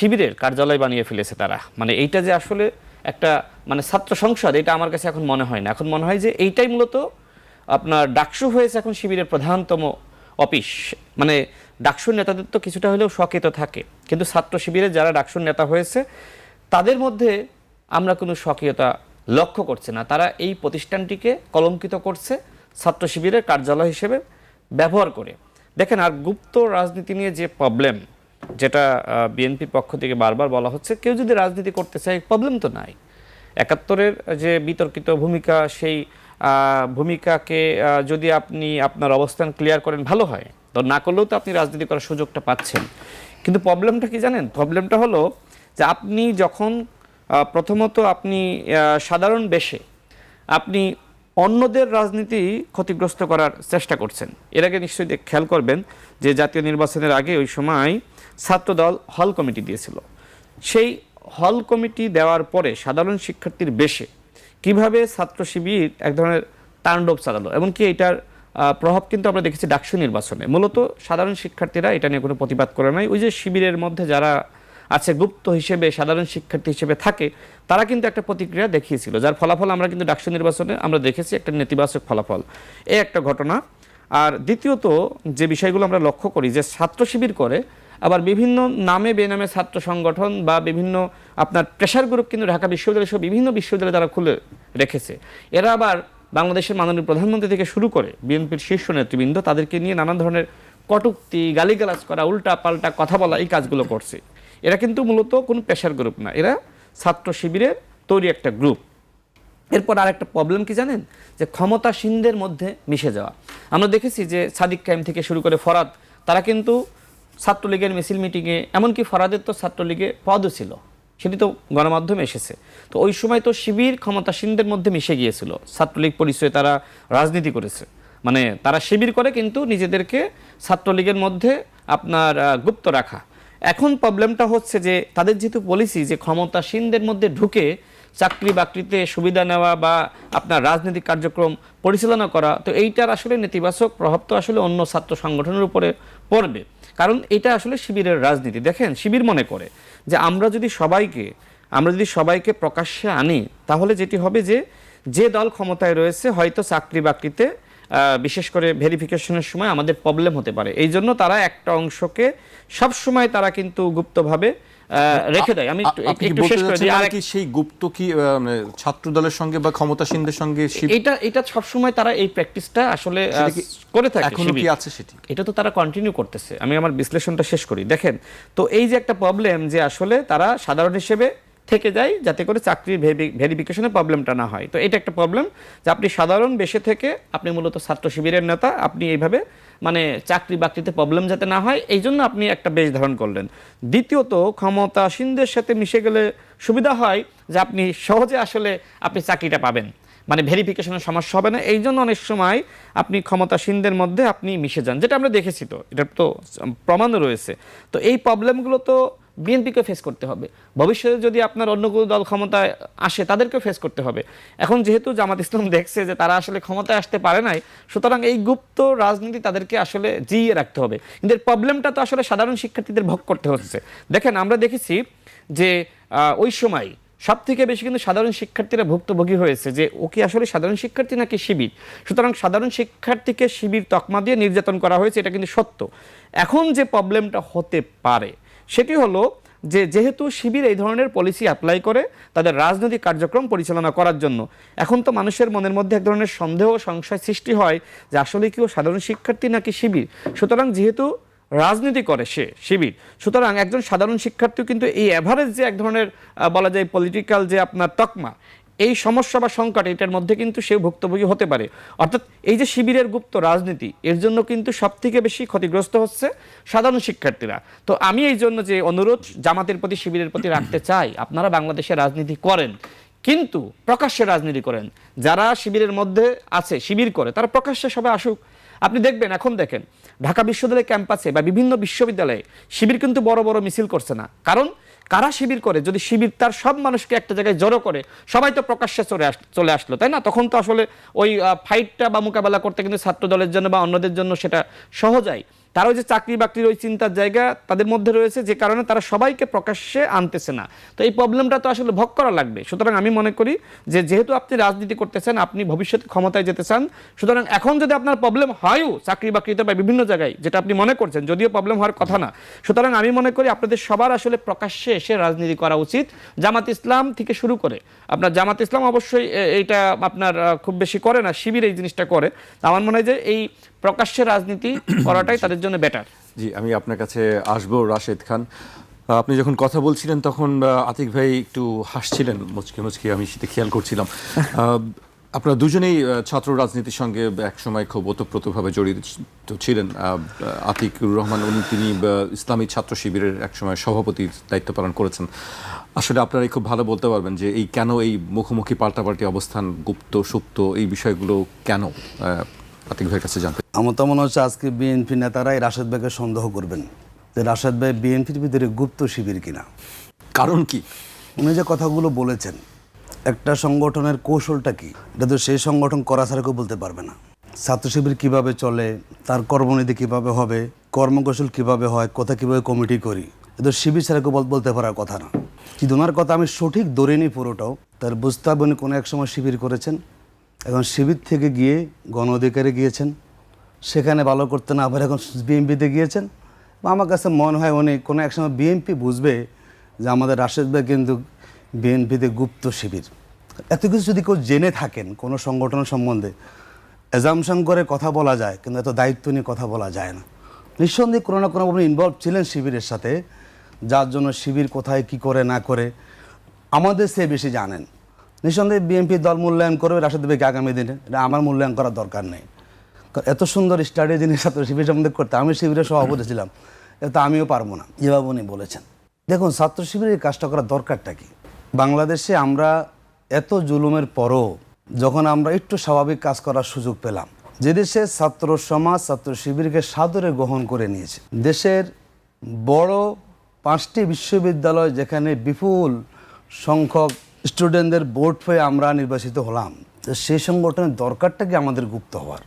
শিবিরের কার্যালয় বানিয়ে ফেলেছে তারা। মানে এইটা যে আসলে একটা মানে ছাত্র সংসদ, এটা আমার কাছে এখন মনে হয় না। এখন মনে হয় যে এইটাই মূলত আপনার ডাকসু হয়েছে এখন শিবিরের প্রধানতম অফিস। মানে ডাকসুর নেতাদের তো কিছুটা হলেও সচেত থাকে, কিন্তু ছাত্র শিবিরের যারা ডাকসুর নেতা হয়েছে তাদের মধ্যে আমরা কোনো সক্রিয়তা লক্ষ্য করছি না। তারা এই প্রতিষ্ঠানটিকে কলঙ্কিত করছে ছাত্র শিবিরের কার্যালয় হিসেবে ব্যবহার করে। দেখেন, আর গুপ্ত রাজনীতি নিয়ে যে প্রবলেম, যেটা বিএনপির পক্ষ থেকে বারবার বলা হচ্ছে, কেউ যদি রাজনীতি করতে চায় প্রবলেম তো নাই। ৭১-এর যে বিতর্কিত ভূমিকা, সেই ভূমিকাকে যদি আপনি আপনার অবস্থান ক্লিয়ার করেন ভালো হয়, তো না করলেও তো আপনি রাজনীতি করার সুযোগটা পাচ্ছেন। কিন্তু প্রবলেমটা কি জানেন? প্রবলেমটা হলো যে আপনি যখন প্রথমত আপনি সাধারণ বেশে আপনি অন্যদের রাজনীতি ক্ষতিগ্রস্ত করার চেষ্টা করছেন। এর আগে নিশ্চয়ই খেয়াল করবেন যে জাতীয় নির্বাচনের আগে ওই সময় ছাত্রদল হল কমিটি দিয়েছিল। সেই হল কমিটি দেওয়ার পরে সাধারণ শিক্ষার্থীর বেশে কিভাবে ছাত্র শিবির এক ধরনের তাণ্ডব চালালো, এমনকি এটার প্রভাব কিন্তু আমরা দেখেছি ডাকসু নির্বাচনে। মূলত সাধারণ শিক্ষার্থীরা এটা নিয়ে কোনো প্রতিবাদ করে নাই। ওই যে শিবিরের মধ্যে যারা আছে গুপ্ত হিসেবে সাধারণ শিক্ষার্থী হিসেবে থাকে, তারা কিন্তু একটা প্রতিক্রিয়া দেখিয়েছিল, যার ফলাফল আমরা কিন্তু ডাকসু নির্বাচনে আমরা দেখেছি একটা নেতিবাচক ফলাফল। এই একটা ঘটনা। আর দ্বিতীয়ত যে বিষয়গুলো আমরা লক্ষ্য করি যে ছাত্র শিবির করে, আবার বিভিন্ন নামে বেনামে ছাত্র সংগঠন বা বিভিন্ন আপনার প্রেশার গ্রুপ কিন্তু ঢাকা বিশ্ববিদ্যালয় সহ বিভিন্ন বিশ্ববিদ্যালয়ে তারা খুলে রেখেছে। এরা আবার বাংলাদেশের মাননীয় প্রধানমন্ত্রী থেকে শুরু করে বিএনপির শীর্ষ নেতৃবৃন্দ তাদেরকে নিয়ে নানান ধরনের কটূক্তি, গালিগালাজ করা, উল্টা পাল্টা কথা বলা, এই কাজগুলো করছে। এরা কিন্তু মূলত কোনো প্রেশার গ্রুপ না, এরা ছাত্র শিবিরের তৈরি একটা গ্রুপ। এরপর আর একটা প্রবলেম কি জানেন? যে ক্ষমতাসীনদের মধ্যে মিশে যাওয়া। আমরা দেখেছি যে সাদিক কায়েম থেকে শুরু করে ফরাদ, তারা কিন্তু ছাত্রলীগের মিছিল মিটিংয়ে, এমনকি ফরাদের তো ছাত্রলীগে পদও ছিল, সেটি তো গণমাধ্যমে এসেছে। তো ওই সময় তো শিবির ক্ষমতাসীনদের মধ্যে মিশে গিয়েছিল, ছাত্রলীগ পরিচয়ে তারা রাজনীতি করেছে। মানে তারা শিবির করে কিন্তু নিজেদেরকে ছাত্রলীগের মধ্যে আপনার গুপ্ত রাখা। এখন প্রবলেমটা হচ্ছে যে তাদের যেহেতু পলিসি যে ক্ষমতাসীনদের মধ্যে ঢুকে চাকরি বাকরিতে সুবিধা নেওয়া বা আপনার রাজনৈতিক কার্যক্রম পরিচালনা করা, তো এইটার আসলে নেতিবাচক প্রভাব তো আসলে অন্য ছাত্র সংগঠনের উপরে পড়বে। কারণ এটা আসলে শিবিরের রাজনীতি। দেখেন, শিবির মনে করে যে আমরা যদি সবাইকে প্রকাশ্যে আনি, তাহলে যেটি হবে যে দল ক্ষমতায় রয়েছে হয়তো চাকরি বাকরিতে বিশেষ করে ভেরিফিকেশনের সময় আমাদের প্রবলেম হতে পারে। এই জন্য তারা একটা অংশকে সবসময় তারা কিন্তু গুপ্তভাবে রেখে দেয়। আমি একটু শেষ করে দিই। আর কি সেই গুপ্ত কি ছাত্র দলের সঙ্গে বা ক্ষমতাসীনদের সঙ্গে এটা সবসময় তারা এই প্র্যাকটিসটা আসলে করে থাকে। এখন কি আছে সেটি? এটা তো তারা কন্টিনিউ করতেছে। আমি আমার বিশ্লেষণটা শেষ করি। দেখেন, তো এই যে একটা প্রবলেম যে আসলে তারা সাধারণ হিসেবে থেকে যায় যাতে করে চাকরির ভেরিফিকেশনের প্রবলেমটা না হয়। তো এটা একটা প্রবলেম যে আপনি সাধারণ বেশে থেকে আপনি মূলত ছাত্র শিবিরের নেতা, আপনি এইভাবে মানে চাকরি বাকরিতে প্রবলেম যাতে না হয় এই জন্য আপনি একটা বেশ ধারণ করলেন। দ্বিতীয়ত, ক্ষমতাসীনদের সাথে মিশে গেলে সুবিধা হয় যে আপনি সহজে আসলে আপনি চাকরিটা পাবেন, মানে ভেরিফিকেশনের সমস্যা হবে না। এই জন্য অনেক সময় আপনি ক্ষমতাসীনদের মধ্যে আপনি মিশে যান, যেটা আমরা দেখেছি, তো এটা তো প্রমাণও রয়েছে। তো এই প্রবলেমগুলো তো বিএনপিকে ফেস করতে হবে। ভবিষ্যতে যদি আপনার অন্য কোনো দল ক্ষমতায় আসে, তাদেরকেও ফেস করতে হবে। এখন যেহেতু জামাত ইসলাম দেখছে যে তারা আসলে ক্ষমতায় আসতে পারে নাই, সুতরাং এই গুপ্ত রাজনীতি তাদেরকে আসলে জিইয়ে রাখতে হবে। কিন্তু এর প্রবলেমটা তো আসলে সাধারণ শিক্ষার্থীদের ভোগ করতে হচ্ছে। দেখেন, আমরা দেখেছি যে ওই সময় সব থেকে বেশি কিন্তু সাধারণ শিক্ষার্থীরা ভুক্তভোগী হয়েছে যে ও কি আসলে সাধারণ শিক্ষার্থী নাকি শিবির। সুতরাং সাধারণ শিক্ষার্থীকে শিবির তকমা দিয়ে নির্যাতন করা হয়েছে, এটা কিন্তু সত্য। এখন যে প্রবলেমটা হতে পারে সেটি হলো যে যেহেতু শিবির এই ধরনের পলিসি অ্যাপ্লাই করে তাদের রাজনৈতিক কার্যক্রম পরিচালনা করার জন্য, এখন তো মানুষের মনের মধ্যে এক ধরনের সন্দেহ ও সংশয় সৃষ্টি হয় যে আসলে কি ও সাধারণ শিক্ষার্থী নাকি শিবির। সুতরাং যেহেতু রাজনীতি করে সে শিবির, সুতরাং একজন সাধারণ শিক্ষার্থীও কিন্তু এই অ্যাভারেজ যে এক ধরনের বলা যায় পলিটিক্যাল যে আপনার তকমা, এই সমস্যা বা সংকট, এটার মধ্যে কিন্তু সে ভুক্তভোগী হতে পারে। অর্থাৎ এই যে শিবিরের গুপ্ত রাজনীতি, এর জন্য কিন্তু সব থেকে বেশি ক্ষতিগ্রস্ত হচ্ছে সাধারণ শিক্ষার্থীরা। তো আমি এই জন্য যে অনুরোধ জামাতের প্রতি, শিবিরের প্রতি রাখতে চাই, আপনারা বাংলাদেশে রাজনীতি করেন কিন্তু প্রকাশ্যে রাজনীতি করেন। যারা শিবিরের মধ্যে আছে, শিবির করে, তারা প্রকাশ্যে সবাই আসুক। আপনি দেখবেন, এখন দেখেন ঢাকা বিশ্ববিদ্যালয় ক্যাম্পাসে বা বিভিন্ন বিশ্ববিদ্যালয়ে শিবির কিন্তু বড় বড় মিছিল করছে না। কারণ কারা শিবির করে? যদি শিবির তার সব মানুষকে একটা জায়গায় জড়ো করে, সবাই তো প্রকাশ্যে চলে আসলো, তাই না? তখন তো আসলে ওই ফাইটটা বা মোকাবেলা করতে কিন্তু ছাত্র দলের জন্য বা অন্যদের জন্য সেটা সহজ হয়। তারাও যে চাকরি বাকরির ওই চিন্তার জায়গা তাদের মধ্যে রয়েছে, যে কারণে তারা সবাইকে প্রকাশ্যে আনতেছে না। তো এই প্রবলেমটা তো আসলে ভোগ করা লাগবে। সুতরাং আমি মনে করি যে যেহেতু আপনি রাজনীতি করতেছেন, আপনি ভবিষ্যতে ক্ষমতায় যেতে চান, সুতরাং এখন যদি আপনার প্রবলেম হয়ও চাকরি বাকরিতে বা বিভিন্ন জায়গায়, যেটা আপনি মনে করছেন, যদিও প্রবলেম হওয়ার কথা না, সুতরাং আমি মনে করি আপনাদের সবার আসলে প্রকাশ্যে এসে রাজনীতি করা উচিত। জামাত ইসলাম থেকে শুরু করে, আপনার জামাত ইসলাম অবশ্যই এইটা আপনার খুব বেশি করে না, শিবির এই জিনিসটা করে। আমার মনে হয় যে এই প্রকাশ্যে রাজনীতি করাটাই তাদের জন্য বেটার। জি, আমি আপনার কাছে আসবো রাশেদ খান। আপনি যখন কথা বলছিলেন তখন আতিক ভাই একটু হাসছিলেন মুচকি মুচকি, আমি সেটা খেয়াল করছিলাম। আপনারা দুজনেই ছাত্র রাজনীতির সঙ্গে একসময় খুব ওতপ্রোতভাবে জড়িত ছিলেন। আতিকুর রহমান তিনি ইসলামী ছাত্র শিবিরের একসময় সভাপতির দায়িত্ব পালন করেছেন। আসলে আপনারাই খুব ভালো বলতে পারবেন যে এই কেন এই মুখোমুখি পাল্টাপাল্টি অবস্থান, গুপ্ত সুপ্ত এই বিষয়গুলো কেন, আতিক ভাইয়ের কাছে জানতে। আমার তো মনে হচ্ছে আজকে বিএনপি নেতারাই রাশেদ ভাইকে সন্দেহ করবেন যে রাশেদ ভাই বিএনপির ভিতরে গুপ্ত শিবির কিনা। কারণ কি? উনি যে কথাগুলো বলেছেন, একটা সংগঠনের কৌশলটা কি, এটা তো সেই সংগঠন করা ছাড়া কেউ বলতে পারবে না। ছাত্র শিবির কীভাবে চলে, তার কর্মনীতি কীভাবে হবে, কর্মকৌশল কীভাবে হয়, কথা কীভাবে কমিটি করি, এটা শিবির ছাড়া কেউ বলতে পারার কথা না। কিন্তু ওনার কথা আমি সঠিক ধরে নিই পুরোটাও, তার বুঝতে হবে উনি কোনো এক সময় শিবির করেছেন, এখন শিবির থেকে গিয়ে গণ অধিকারে গিয়েছেন, সেখানে ভালো করতে না আবার এখন বিএনপিতে গিয়েছেন। আমার কাছে মনে হয় উনি কোনো এক সময় বিএনপি বুঝবে যে আমাদের রাশেদ ভাই কিন্তু বিএনপিতে গুপ্ত শিবির। এত কিছু যদি কেউ জেনে থাকেন কোনো সংগঠনের সম্বন্ধে, অ্যাজামশন করে কথা বলা যায়, কিন্তু এত দায়িত্ব নিয়ে কথা বলা যায় না। নিঃসন্দেহে কোনো না কোনোভাবে ইনভলভ ছিলেন শিবিরের সাথে, যার জন্য শিবির কোথায় কি করে না করে আমাদের সে বেশি জানেন। নিঃসন্দেহে বিএনপি দল মূল্যায়ন করবে রাশেদ ভাইকে আগামী দিনে, এটা আমার মূল্যায়ন করার দরকার নেই। কারণ এত সুন্দর স্টাডি যিনি ছাত্র শিবির সম্বন্ধে করতে, আমি শিবিরের সভাপতি ছিলাম, এটা আমিও পারবো না যেভাবে উনি বলেছেন। দেখুন, ছাত্র শিবিরের কাজটা করার দরকারটা কি? বাংলাদেশে আমরা এত জুলুমের পরও যখন আমরা একটু স্বাভাবিক কাজ করার সুযোগ পেলাম, যে দেশের ছাত্র সমাজ ছাত্র শিবিরকে সাদরে গ্রহণ করে নিয়েছে, দেশের বড় 5টি বিশ্ববিদ্যালয় যেখানে বিপুল সংখ্যক স্টুডেন্টদের ভোট হয়ে আমরা নির্বাচিত হলাম, তো সেই সংগঠনের দরকারটা কি আমাদের গুপ্ত হওয়ার?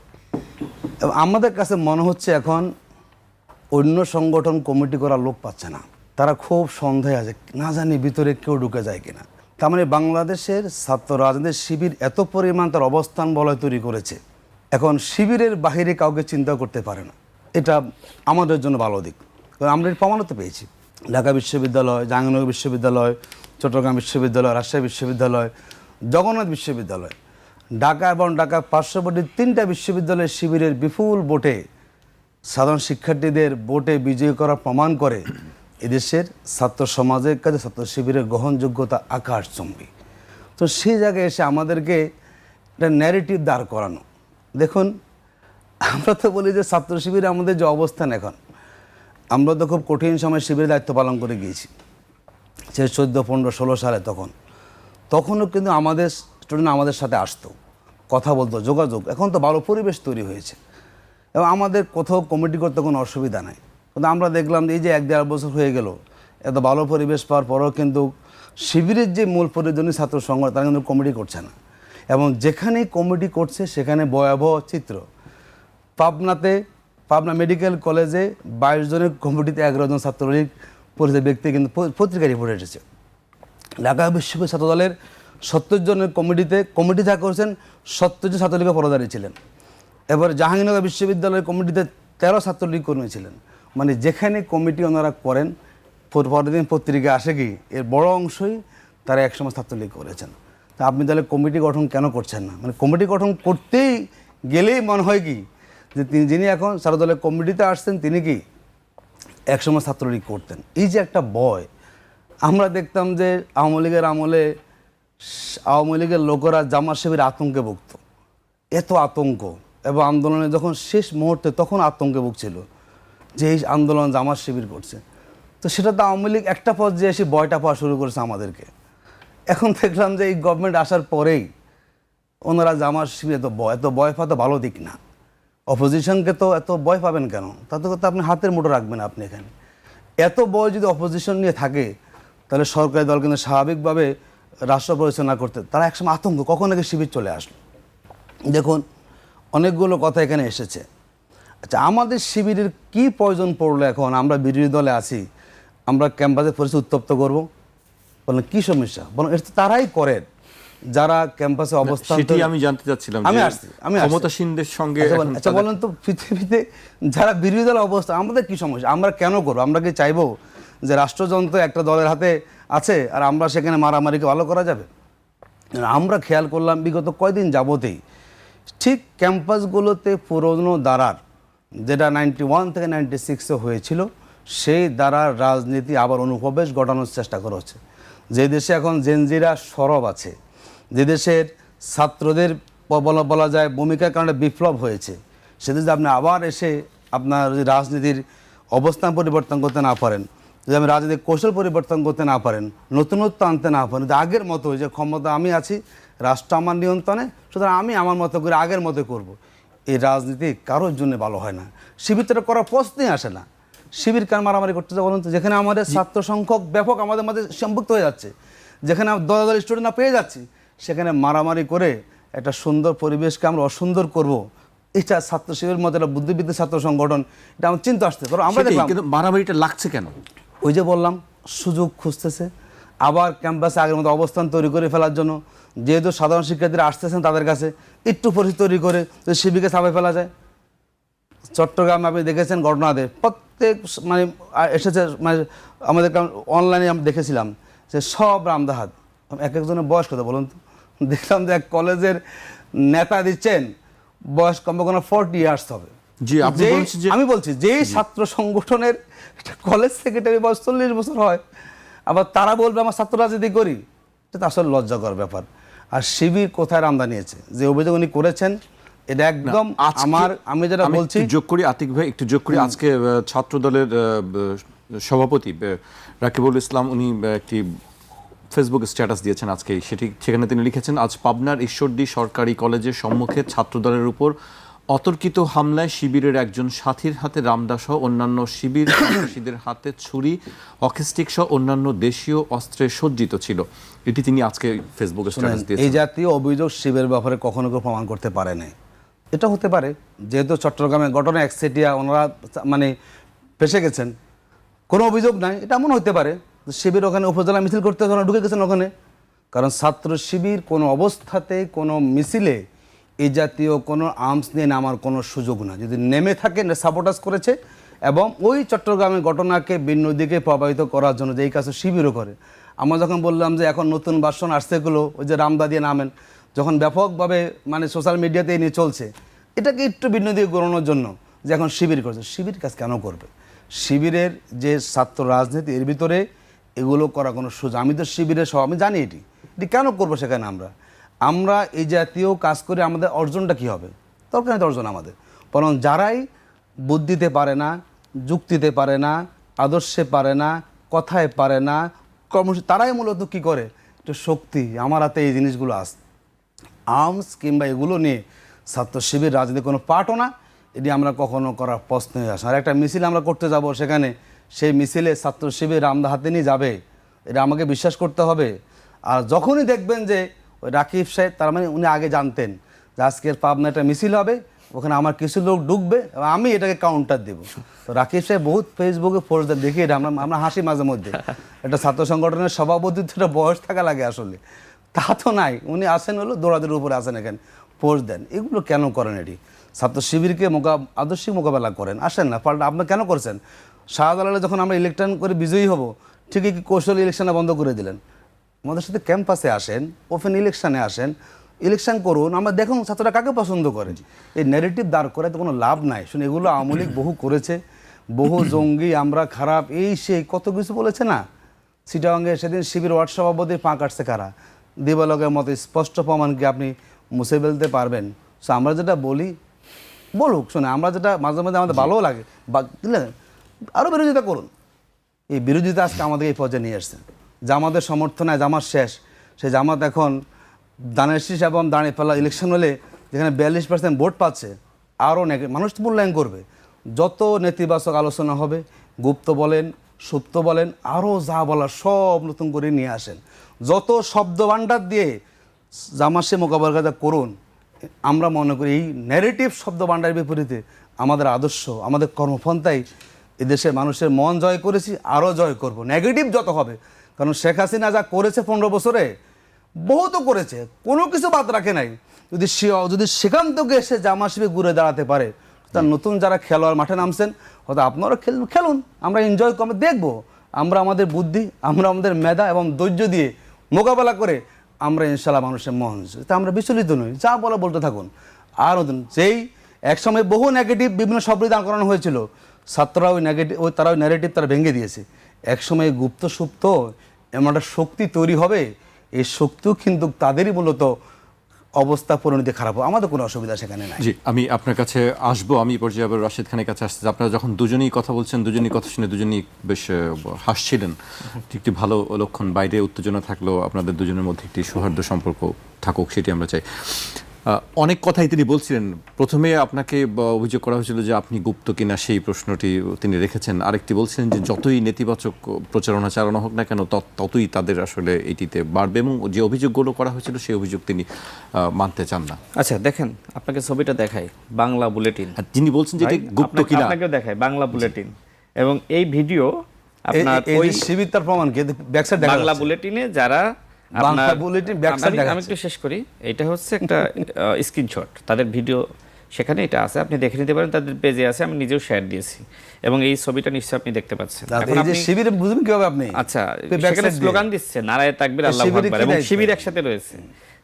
এবং আমাদের কাছে মনে হচ্ছে এখন অন্য সংগঠন কমিটি করার লোক পাচ্ছে না, তারা খুব সন্দেহ আছে, না জানি ভিতরে কেউ ঢুকে যায় কিনা। তার মানে বাংলাদেশের ছাত্র রাজনীতির শিবির এত পরিমাণ তার অবস্থান বলয় তৈরি করেছে, এখন শিবিরের বাহিরে কাউকে চিন্তা করতে পারে না। এটা আমাদের জন্য ভালো দিক, কারণ আমরা এর প্রমাণও তো পেয়েছি। ঢাকা বিশ্ববিদ্যালয়, জাহাঙ্গীরনগর বিশ্ববিদ্যালয়, চট্টগ্রাম বিশ্ববিদ্যালয়, রাজশাহী বিশ্ববিদ্যালয়, জগন্নাথ বিশ্ববিদ্যালয়, ঢাকা এবং ঢাকার পার্শ্ববর্তী 3টা বিশ্ববিদ্যালয়ের শিবিরের বিপুল ভোটে সাধারণ শিক্ষার্থীদের ভোটে বিজয়ী করা প্রমাণ করে এদেশের ছাত্র সমাজের কাছে ছাত্র শিবিরের গ্রহণযোগ্যতা আকাশচুম্বী। তো সেই জায়গায় এসে আমাদেরকে একটা ন্যারেটিভ দাঁড় করানো। দেখুন, আমরা তো বলি যে ছাত্র শিবিরে আমাদের যে অবস্থান এখন, আমরা তো খুব কঠিন সময় শিবিরের দায়িত্ব পালন করে গিয়েছি, সে 14, 15, 16 সালে। তখনও কিন্তু আমাদের স্টুডেন্ট আমাদের সাথে আসতো, কথা বলতো, যোগাযোগ। এখন তো ভালো পরিবেশ তৈরি হয়েছে এবং আমাদের কোথাও কমিটি করতে কোনো অসুবিধা নাই। কিন্তু আমরা দেখলাম যে এই যে 1-1.5 বছর হয়ে গেল, এত ভালো পরিবেশ পাওয়ার পরেও কিন্তু শিবিরের যে মূল প্রয়োজনীয় ছাত্র সংগঠন তারা কিন্তু কমিটি করছে না, এবং যেখানেই কমিটি করছে সেখানে ভয়াবহ চিত্র। পাবনা মেডিকেল কলেজে 22 জনের কমিটিতে 11 জন ছাত্রলীগ পরিচিত ব্যক্তি কিন্তু পত্রিকায় রিপোর্ট এসেছে। ঢাকা বিশ্ববিদ্যালয় ছাত্রদলের 70 জনের কমিটি যা করেছেন, 70 জন ছাত্রলীগের পদাধিকারী ছিলেন। এবার জাহাঙ্গীরনগর বিশ্ববিদ্যালয়ের কমিটিতে 13 ছাত্রলীগ কর্মী ছিলেন। মানে যেখানে কমিটি ওনারা করেন, পরের দিন পত্রিকা আসে কি এর বড় অংশই তারা একসময় ছাত্রলীগ করেছেন। তা আপনি তাহলে কমিটি গঠন কেন করছেন না? মানে কমিটি গঠন করতেই গেলেই মনে হয় কি যে যিনি এখন ছাত্রদলের কমিটিতে আসছেন তিনি কি একসময় ছাত্রলীগ করতেন। এই যে একটা ভয়, আমরা দেখতাম যে আওয়ামী লীগের আমলে আওয়ামী লীগের লোকেরা জামাত শিবির আতঙ্কে ভুগত, এত আতঙ্ক, এবং আন্দোলনে যখন শেষ মুহূর্তে তখন আতঙ্কে ভুগছিল যে এই আন্দোলন জামাত শিবির করছে। তো সেটা তো আওয়ামী লীগ একটা পর্যায়ে এসে ভয়টা পাওয়া শুরু করেছে আমাদেরকে। এখন দেখলাম যে এই গভর্নমেন্ট আসার পরেই ওনারা জামাত শিবির এত ভয় পাওয়া তো ভালো দিক না। অপোজিশনকে তো এত ভয় পাবেন কেন? তাতে তো আপনি হাতের মুঠো রাখবেন। আপনি এখানে এত ভয় যদি অপোজিশন নিয়ে থাকে, তাহলে সরকারি দল কিন্তু স্বাভাবিকভাবে রাষ্ট্র পরিচালনা করতে তারা একসময় আতঙ্ক, কখন নাকি শিবির চলে আসলো। দেখুন, অনেকগুলো কথা এখানে এসেছে। আচ্ছা, আমাদের শিবিরের কি প্রয়োজন পড়লো এখন? আমরা বিরোধী দলে আছি, আমরা ক্যাম্পাসে পরিস্থিতি উত্তপ্ত করব? বলেন কি সমস্যা? বলেন এটা তো তারাই করেন যারা ক্যাম্পাসে অবস্থান। সেটি আমি জানতে চাচ্ছিলাম, আমি যে আসছি। ক্ষমতাসীনদের সঙ্গে এখন আচ্ছা বলেন তো, পৃথিবীতে যারা বিরোধী দল অবস্থা, আমাদের কি সমস্যা? আমরা কেন করবো? আমরা কি চাইবো যে রাষ্ট্রযন্ত্র একটা দলের হাতে আছে আর আমরা সেখানে মারামারিকে ভালো করা যাবে? আমরা খেয়াল করলাম বিগত কয়দিন যাবতেই ঠিক ক্যাম্পাসগুলোতে পুরনো দ্বারার, যেটা 91 থেকে 96-এ হয়েছিল, সেই দ্বারার রাজনীতি আবার অনুপ্রবেশ ঘটানোর চেষ্টা করা হচ্ছে। যে দেশে এখন জেনজিরা সরব আছে, যে দেশের ছাত্রদের বলা যায় ভূমিকার কারণে বিপ্লব হয়েছে, সেদেশে আপনি আবার এসে আপনার রাজনীতির অবস্থান পরিবর্তন করতে না পারেন, যদি আমি রাজনৈতিক কৌশল পরিবর্তন করতে না পারেন, নতুনত্ব আনতে না পারেন, যে আগের মতো যে ক্ষমতা আমি আছি, রাষ্ট্র আমার নিয়ন্ত্রণে, সুতরাং আমি আমার মতো করে আগের মতো করব, এই রাজনীতি কারোর জন্য ভালো হয় না। শিবির তো করার প্রশ্নই আসে না। শিবির কার মারামারি করতে যাবো বলুন তো? যেখানে আমাদের ছাত্র সংখ্যক ব্যাপক আমাদের মাঝে সম্পৃক্ত হয়ে যাচ্ছে, যেখানে দল স্টুডেন্ট না পেয়ে যাচ্ছি, সেখানে মারামারি করে একটা সুন্দর পরিবেশকে আমরা অসুন্দর করব, এটা ছাত্র শিবিরের মধ্যে একটা বুদ্ধিবৃত্তিক ছাত্র সংগঠন, এটা আমার চিন্তা আসতে পারো। আমরা দেখলাম কিন্তু মারামারিটা লাগছে কেন? ওই যে বললাম, সুযোগ খুঁজতেছে আবার ক্যাম্পাসে আগের মতো অবস্থান তৈরি করে ফেলার জন্য। যেহেতু সাধারণ শিক্ষার্থীরা আসতেছেন, তাদের কাছে একটু পরিস্থিতি তৈরি করে যদি শিবিরকে ছাপাই ফেলা যায়। চট্টগ্রামে আপনি দেখেছেন ঘটনাতে প্রত্যেক মানে এসেছে, মানে আমাদের অনলাইনে আমি দেখেছিলাম যে সব রামদাহাত, এক একজনের বয়স কত বলুন তো? দেখলাম যে এক কলেজের নেতা দিচ্ছেন বয়স কমপক্ষে 40 ইয়ার্স হবে। জি, আপনি বলছেন যে, আমি বলছি যে ছাত্র সংগঠনের কলেজ সেক্রেটারি বয়স 40 বছর হয়, আবার তারা বলবে আমার ছাত্র রাজনীতি করি, এটা তো আসলে লজ্জাকর ব্যাপার। আর শিবির কোথায় রামদা নিয়েছে? যে অভিযোগ উনি করেছেন, এটা একদম আমি যেটা বলছি যোগ করি, আতিক ভাই একটু যোগ করি। আজকে ছাত্র দলের সভাপতি রাকিবুল ইসলাম উনি একটি ফেসবুক স্ট্যাটাস দিয়েছেন আজকে, সেখানে তিনি লিখেছেন, আজ পাবনার ঈশ্বরদী সরকারি কলেজের সম্মুখে ছাত্রদলের উপর অতর্কিত হামলায় শিবিরের একজন সাথীর হাতে রামদা সহ অন্যান্য শিবির সন্ত্রাসীদের হাতে ছুরি, হকিস্টিক সহ অন্যান্য দেশীয় অস্ত্রে সজ্জিত ছিল। এটি তিনি আজকে ফেসবুকে স্ট্যাটাস দিয়েছেন। এই জাতীয় অভিযোগ শিবিরের ব্যাপারে কখনো কেউ প্রমাণ করতে পারে নাই। এটা হতে পারে যেহেতু চট্টগ্রামের ঘটনা একচেটিয়া, ওনারা মানে ফেসে গেছেন, কোনো অভিযোগ নাই, এটা এমন হতে পারে শিবির ওখানে উপজেলা মিছিল করতে ঢুকে গেছেন ওখানে। কারণ ছাত্র শিবির কোনো অবস্থাতে কোনো মিছিলে এই জাতীয় কোনো আর্মস নিয়ে নামার কোনো সুযোগ না। যদি নেমে থাকে, সাপোর্টাস করেছে এবং ওই চট্টগ্রামের ঘটনাকে ভিন্ন দিকে প্রভাবিত করার জন্য যে এই কাজ শিবিরও করে। আমরা যখন বললাম যে এখন নতুন ভার্সন আসছে, এগুলো ওই যে রামদা দিয়ে নামেন, যখন ব্যাপকভাবে মানে সোশ্যাল মিডিয়াতে নিয়ে চলছে, এটাকে একটু ভিন্ন দিকে ঘোরানোর জন্য যে এখন শিবির করছে। শিবির কাজ কেন করবে? শিবিরের যে ছাত্র রাজনীতি, এর ভিতরে এগুলো করা কোনো সুযোগ, আমি তো শিবিরের সব আমি জানি এটি কেন করবো। সেখানে আমরা এই জাতীয় কাজ করে আমাদের অর্জনটা কী হবে? দরকার নেই অর্জন আমাদের, বরং যারাই বুদ্ধিতে পারে না, যুক্তিতে পারে না, আদর্শে পারে না, কথায় পারে না, কর্মসূচি, তারাই মূলত কী করে, একটু শক্তি আমার হাতে এই জিনিসগুলো আর্মস কিংবা এগুলো নিয়ে ছাত্র শিবির রাজনীতি কোনো পার্টও না, এটি আমরা কখনো করার প্রশ্নই আসে। আর একটা মিছিল আমরা করতে যাব, সেখানে সেই মিছিলে ছাত্র শিবির রামদা হাতে নিয়ে যাবে, এটা আমাকে বিশ্বাস করতে হবে। আর যখনই দেখবেন যে ওই রাকিব সাহেব, তার মানে উনি আগে জানতেন যে আজকের পাবনা একটা মিছিল হবে, ওখানে আমার কিছু লোক ঢুকবে এবং আমি এটাকে কাউন্টার দেবো। তো রাকিব সাহেব বহুত ফেসবুকে পোস্ট দেন, দেখি এটা আমরা হাসি মাঝে মধ্যে। একটা ছাত্র সংগঠনের সভাপতিত্বটা বয়স থাকা লাগে আসলে, তা তো নাই। উনি আসেন হলো দৌড়াদের উপরে আসেন, এখানে পোস্ট দেন। এগুলো কেন করেন? এটি ছাত্র শিবিরকে আদর্শিক মোকাবেলা করেন, আসেন না পাল্টা। আপনি কেন করছেন? শাহজালালে যখন আমরা ইলেকশন করে বিজয়ী হব, ঠিকই কি কৌশল ইলেকশনে বন্ধ করে দিলেন? আমাদের সাথে ক্যাম্পাসে আসেন, ওপেন ইলেকশানে আসেন, ইলেকশন করুন, আমরা দেখুন ছাত্ররা কাকে পছন্দ করে। এই নেগেটিভ দাঁড় করে তো কোনো লাভ নাই। শুনে এগুলো আওয়ামী লীগ বহু করেছে, বহু জঙ্গি, আমরা খারাপ, এই সেই কত কিছু বলেছে না। চিটাগাঙ্গে সেদিন শিবির ওয়ার্ড সভাপতি পা কাটছে কারা? দিবালকের মতো স্পষ্ট প্রমাণ কি আপনি মুছে ফেলতে পারবেন? সো আমরা যেটা বলি বলুক, শোনে, আমরা যেটা মাঝে মাঝে আমাদের ভালোও লাগে বা আরও বিরোধিতা করুন। এই বিরোধিতা আজকে আমাদের এই পর্যায়ে নিয়ে আসছে। জামাতের সমর্থনে জামাত শেষ, সেই জামাত এখন দানের শীষ এবং দাঁড়িয়ে ফেলা ইলেকশন হলে যেখানে 42% ভোট পাচ্ছে, আরও মানুষ মূল্যায়ন করবে। যত নেতিবাচক আলোচনা হবে, গুপ্ত বলেন, সুপ্ত বলেন, আরও যা বলার সব নতুন করে নিয়ে আসেন। যত শব্দ ভাণ্ডার দিয়ে জামাত সে মোকাবেলা করুন, আমরা মনে করি এই ন্যারেটিভ শব্দ ভাণ্ডারের বিপরীতে আমাদের আদর্শ, আমাদের কর্মপন্থাই এদেশের মানুষের মন জয় করেছি, আরও জয় করব। নেগেটিভ যত হবে, কারণ শেখ হাসিনা যা করেছে 15 বছরে, বহুত করেছে, কোনো কিছু বাদ রাখে নাই। যদি সেখান থেকে এসে জামা শিবির ঘুরে দাঁড়াতে পারে, তার নতুন যারা খেলোয়াড় মাঠে নামছেন, হয়তো আপনারা খেলুন, আমরা এনজয় করে দেখবো। আমরা আমাদের বুদ্ধি, আমরা আমাদের মেধা এবং ধৈর্য দিয়ে মোকাবেলা করে আমরা ইনশাল্লাহ মানুষের মন, তা আমরা বিচলিত নই, যা বলে বলতে থাকুন। আর নতুন যেই একসময় বহু নেগেটিভ বিভিন্ন শব্দ দান করানো হয়েছিল, ছাত্ররা ওই নেগেটিভ তারা ন্যারেটিভ তারা ভেঙে দিয়েছে। একসময় গুপ্ত সুপ্ত এমন একটা শক্তি তৈরি হবে, এই শক্তিও কিন্তু তাদেরই মূলত অবস্থা পরিণতি খারাপ হবে, আমাদের কোনো অসুবিধা সেখানে নাই। জি, আমি আপনার কাছে আসবো, আমি পর্যায়ে আবার রাশেদ খানের কাছে আসতে। আপনারা যখন দুজনেই কথা বলছেন, দুজনেই কথা শুনে দুজনেই বেশ হাসছিলেন, একটি ভালো লক্ষণ। বাইরে উত্তেজনা থাকলেও আপনাদের দুজনের মধ্যে একটি সৌহার্দ্য সম্পর্ক থাকুক, সেটি আমরা চাই। অনেক কথাই তিনি বলছিলেন। প্রথমে আপনাকে অভিযোগ করা হয়েছিল যে আপনি গুপ্ত কিনা, সেই প্রশ্নটি তিনি রেখেছেন। আরেকটি বলছিলেন যে যতই নেতিবাচক প্রচারণা চালানো হোক না কেন, ততই তাদের আসলে এটিতে বাড়বে, এবং যে অভিযোগগুলো করা হয়েছিল সেই অভিযোগ তিনি মানতে চান না। আচ্ছা দেখেন, আপনাকে ছবিটা দেখাই, বাংলা বুলেটিন। আর তিনি বলছেন যে এটি গুপ্ত কিনা, আপনাকে দেখাই বাংলা বুলেটিন, এবং এই ভিডিও আপনার ওই শিবির তার প্রমাণ কি ব্যাক সাইড বাংলা বুলেটিনে যারা বাংলা বুলেটিন ব্যাক সাইড আমি একটু শেষ করি। এটা হচ্ছে একটা স্ক্রিনশট, তাদের ভিডিও সেখানে এটা আছে, আপনি দেখে নিতে পারেন, তাদের পেজে আছে, আমি নিজেও শেয়ার দিয়েছি, এবং এই ছবিটা নিশ্চয়ই আপনি দেখতে পাচ্ছেন। এখন আপনি শিবিরে বুঝবেন কিভাবে আপনি? আচ্ছা, সেখানে স্লোগান দিচ্ছে নারায়ে তাকবীর আল্লাহু আকবার, এবং শিবির একসাথে রয়েছে।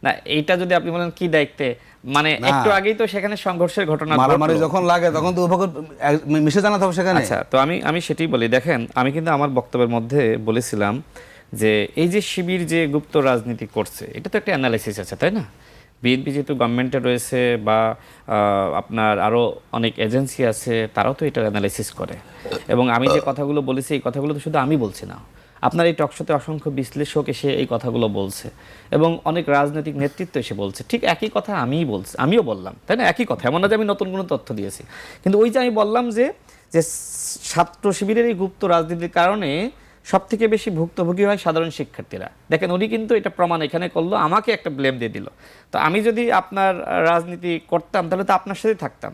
না, এইটা যদি আপনি বলেন কি দায়িত্বে, মানে একটু আগেই তো সেখানে সংঘর্ষের ঘটনা ঘটলো, মারামারি যখন লাগে তখন তো উপকর মিশে জানাতে হবে সেখানে। আচ্ছা, তো আমি সেটাই বলি। দেখেন, আমি কিন্তু আমার বক্তব্যের মধ্যে বলেছিলাম যে এই যে শিবির যে গুপ্ত রাজনীতি করছে, এটা তো একটা অ্যানালাইসিস আছে, তাই না? বিএনপি যেহেতু গভর্নমেন্টে রয়েছে, বা আপনার আরও অনেক এজেন্সি আছে, তারাও তো এটা অ্যানালাইসিস করে। এবং আমি যে কথাগুলো বলেছি, এই কথাগুলো তো শুধু আমি বলছি না, আপনার এই টকশোতে অসংখ্য বিশ্লেষক এসে এই কথাগুলো বলছে, এবং অনেক রাজনৈতিক নেতৃত্ব এসে বলছে। ঠিক একই কথা আমিও বললাম, তাই না? একই কথা, এমন না যে আমি নতুন কোনো তথ্য দিয়েছি। কিন্তু ওই যে আমি বললাম যে ছাত্র শিবিরের এই গুপ্ত রাজনীতির কারণে সবথেকে বেশি ভুক্তভোগী হয় সাধারণ শিক্ষার্থীরা। দেখেন, উনি কিন্তু এটা প্রমাণ এখানে করলো, আমাকে একটা ব্লেম দিয়ে দিল। তো আমি যদি আপনার রাজনীতি করতাম, তাহলে তো আপনার সাথেই থাকতাম,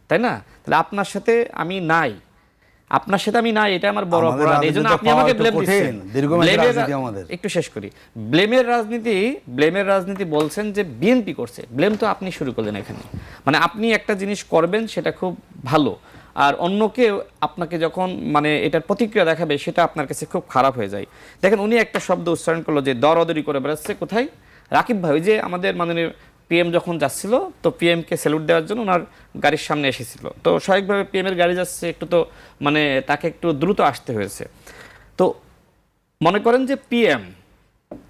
তাই না? তাহলে আপনার সাথে আমি নাই, এটা আমার বড় অপরাধ। এই জন্য আপনি আমাকে ব্লেম দিচ্ছেন। একটু শেষ করি। ব্লেমের রাজনীতি বলছেন যে বিএনপি করছে, ব্লেম তো আপনি শুরু করলেন এখানে। মানে আপনি একটা জিনিস করবেন, সেটা খুব ভালো, আর অন্যকে আপনাকে যখন মানে এটার প্রতিক্রিয়া দেখাবে, সেটা আপনার কাছে খুব খারাপ হয়ে যায়। দেখেন, উনি একটা শব্দ উচ্চারণ করলো যে দরাদরি করে বেড়াচ্ছে। কোথায়? রাকিব ভাই, ওই যে আমাদের মাননীয় পিএম যখন যাচ্ছিল, তো পিএমকে স্যালুট দেওয়ার জন্য ওনার গাড়ির সামনে এসেছিল। তো স্বাভাবিকভাবে পিএমের গাড়ি যাচ্ছে, একটু তো মানে তাকে একটু দ্রুত আসতে হয়েছে। তো মনে করেন যে পিএম,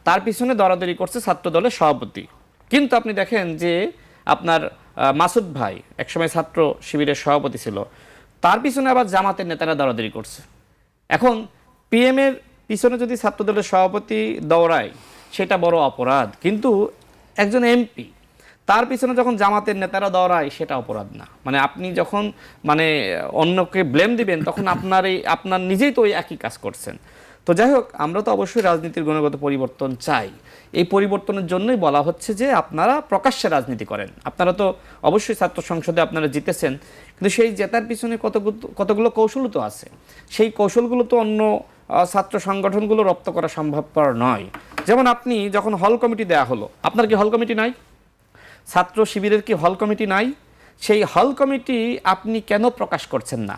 তার পিছনে দরাদরি করছে ছাত্র দলের সভাপতি। কিন্তু আপনি দেখেন যে আপনার মাসুদ ভাই একসময় ছাত্র শিবিরের সভাপতি ছিল, তার পিছনে আবার জামাতের নেতারা দরাদরি করছে। এখন পিএমের পিছনে যদি ছাত্র দলের সভাপতি দৌড়ায়, সেটা বড় অপরাধ। কিন্তু একজন এমপি, তার পিছনে যখন জামাতের নেতারা দৌড়ায়, সেটা অপরাধ না। মানে আপনি যখন মানে অন্যকে ব্লেম দিবেন, তখন আপনার নিজেই তো ওই একই কাজ করছেন। তো যাই হোক, আমরা তো অবশ্যই রাজনীতির গুণগত পরিবর্তন চাই। এই পরিবর্তনের জন্যই বলা হচ্ছে যে আপনারা প্রকাশ্যে রাজনীতি করেন। আপনারা তো অবশ্যই ছাত্র সংসদে আপনারা জিতেছেন, কিন্তু সেই জেতার পিছনে কতগুলো কৌশলও তো আছে। সেই কৌশলগুলো তো অন্য ছাত্র সংগঠনগুলো রপ্ত করা সম্ভবপর নয়। যেমন আপনি যখন হল কমিটি দেয়া হলো, আপনার কি হল কমিটি নাই? ছাত্র শিবিরের কি হল কমিটি নাই? সেই হল কমিটি আপনি কেন প্রকাশ করছেন না?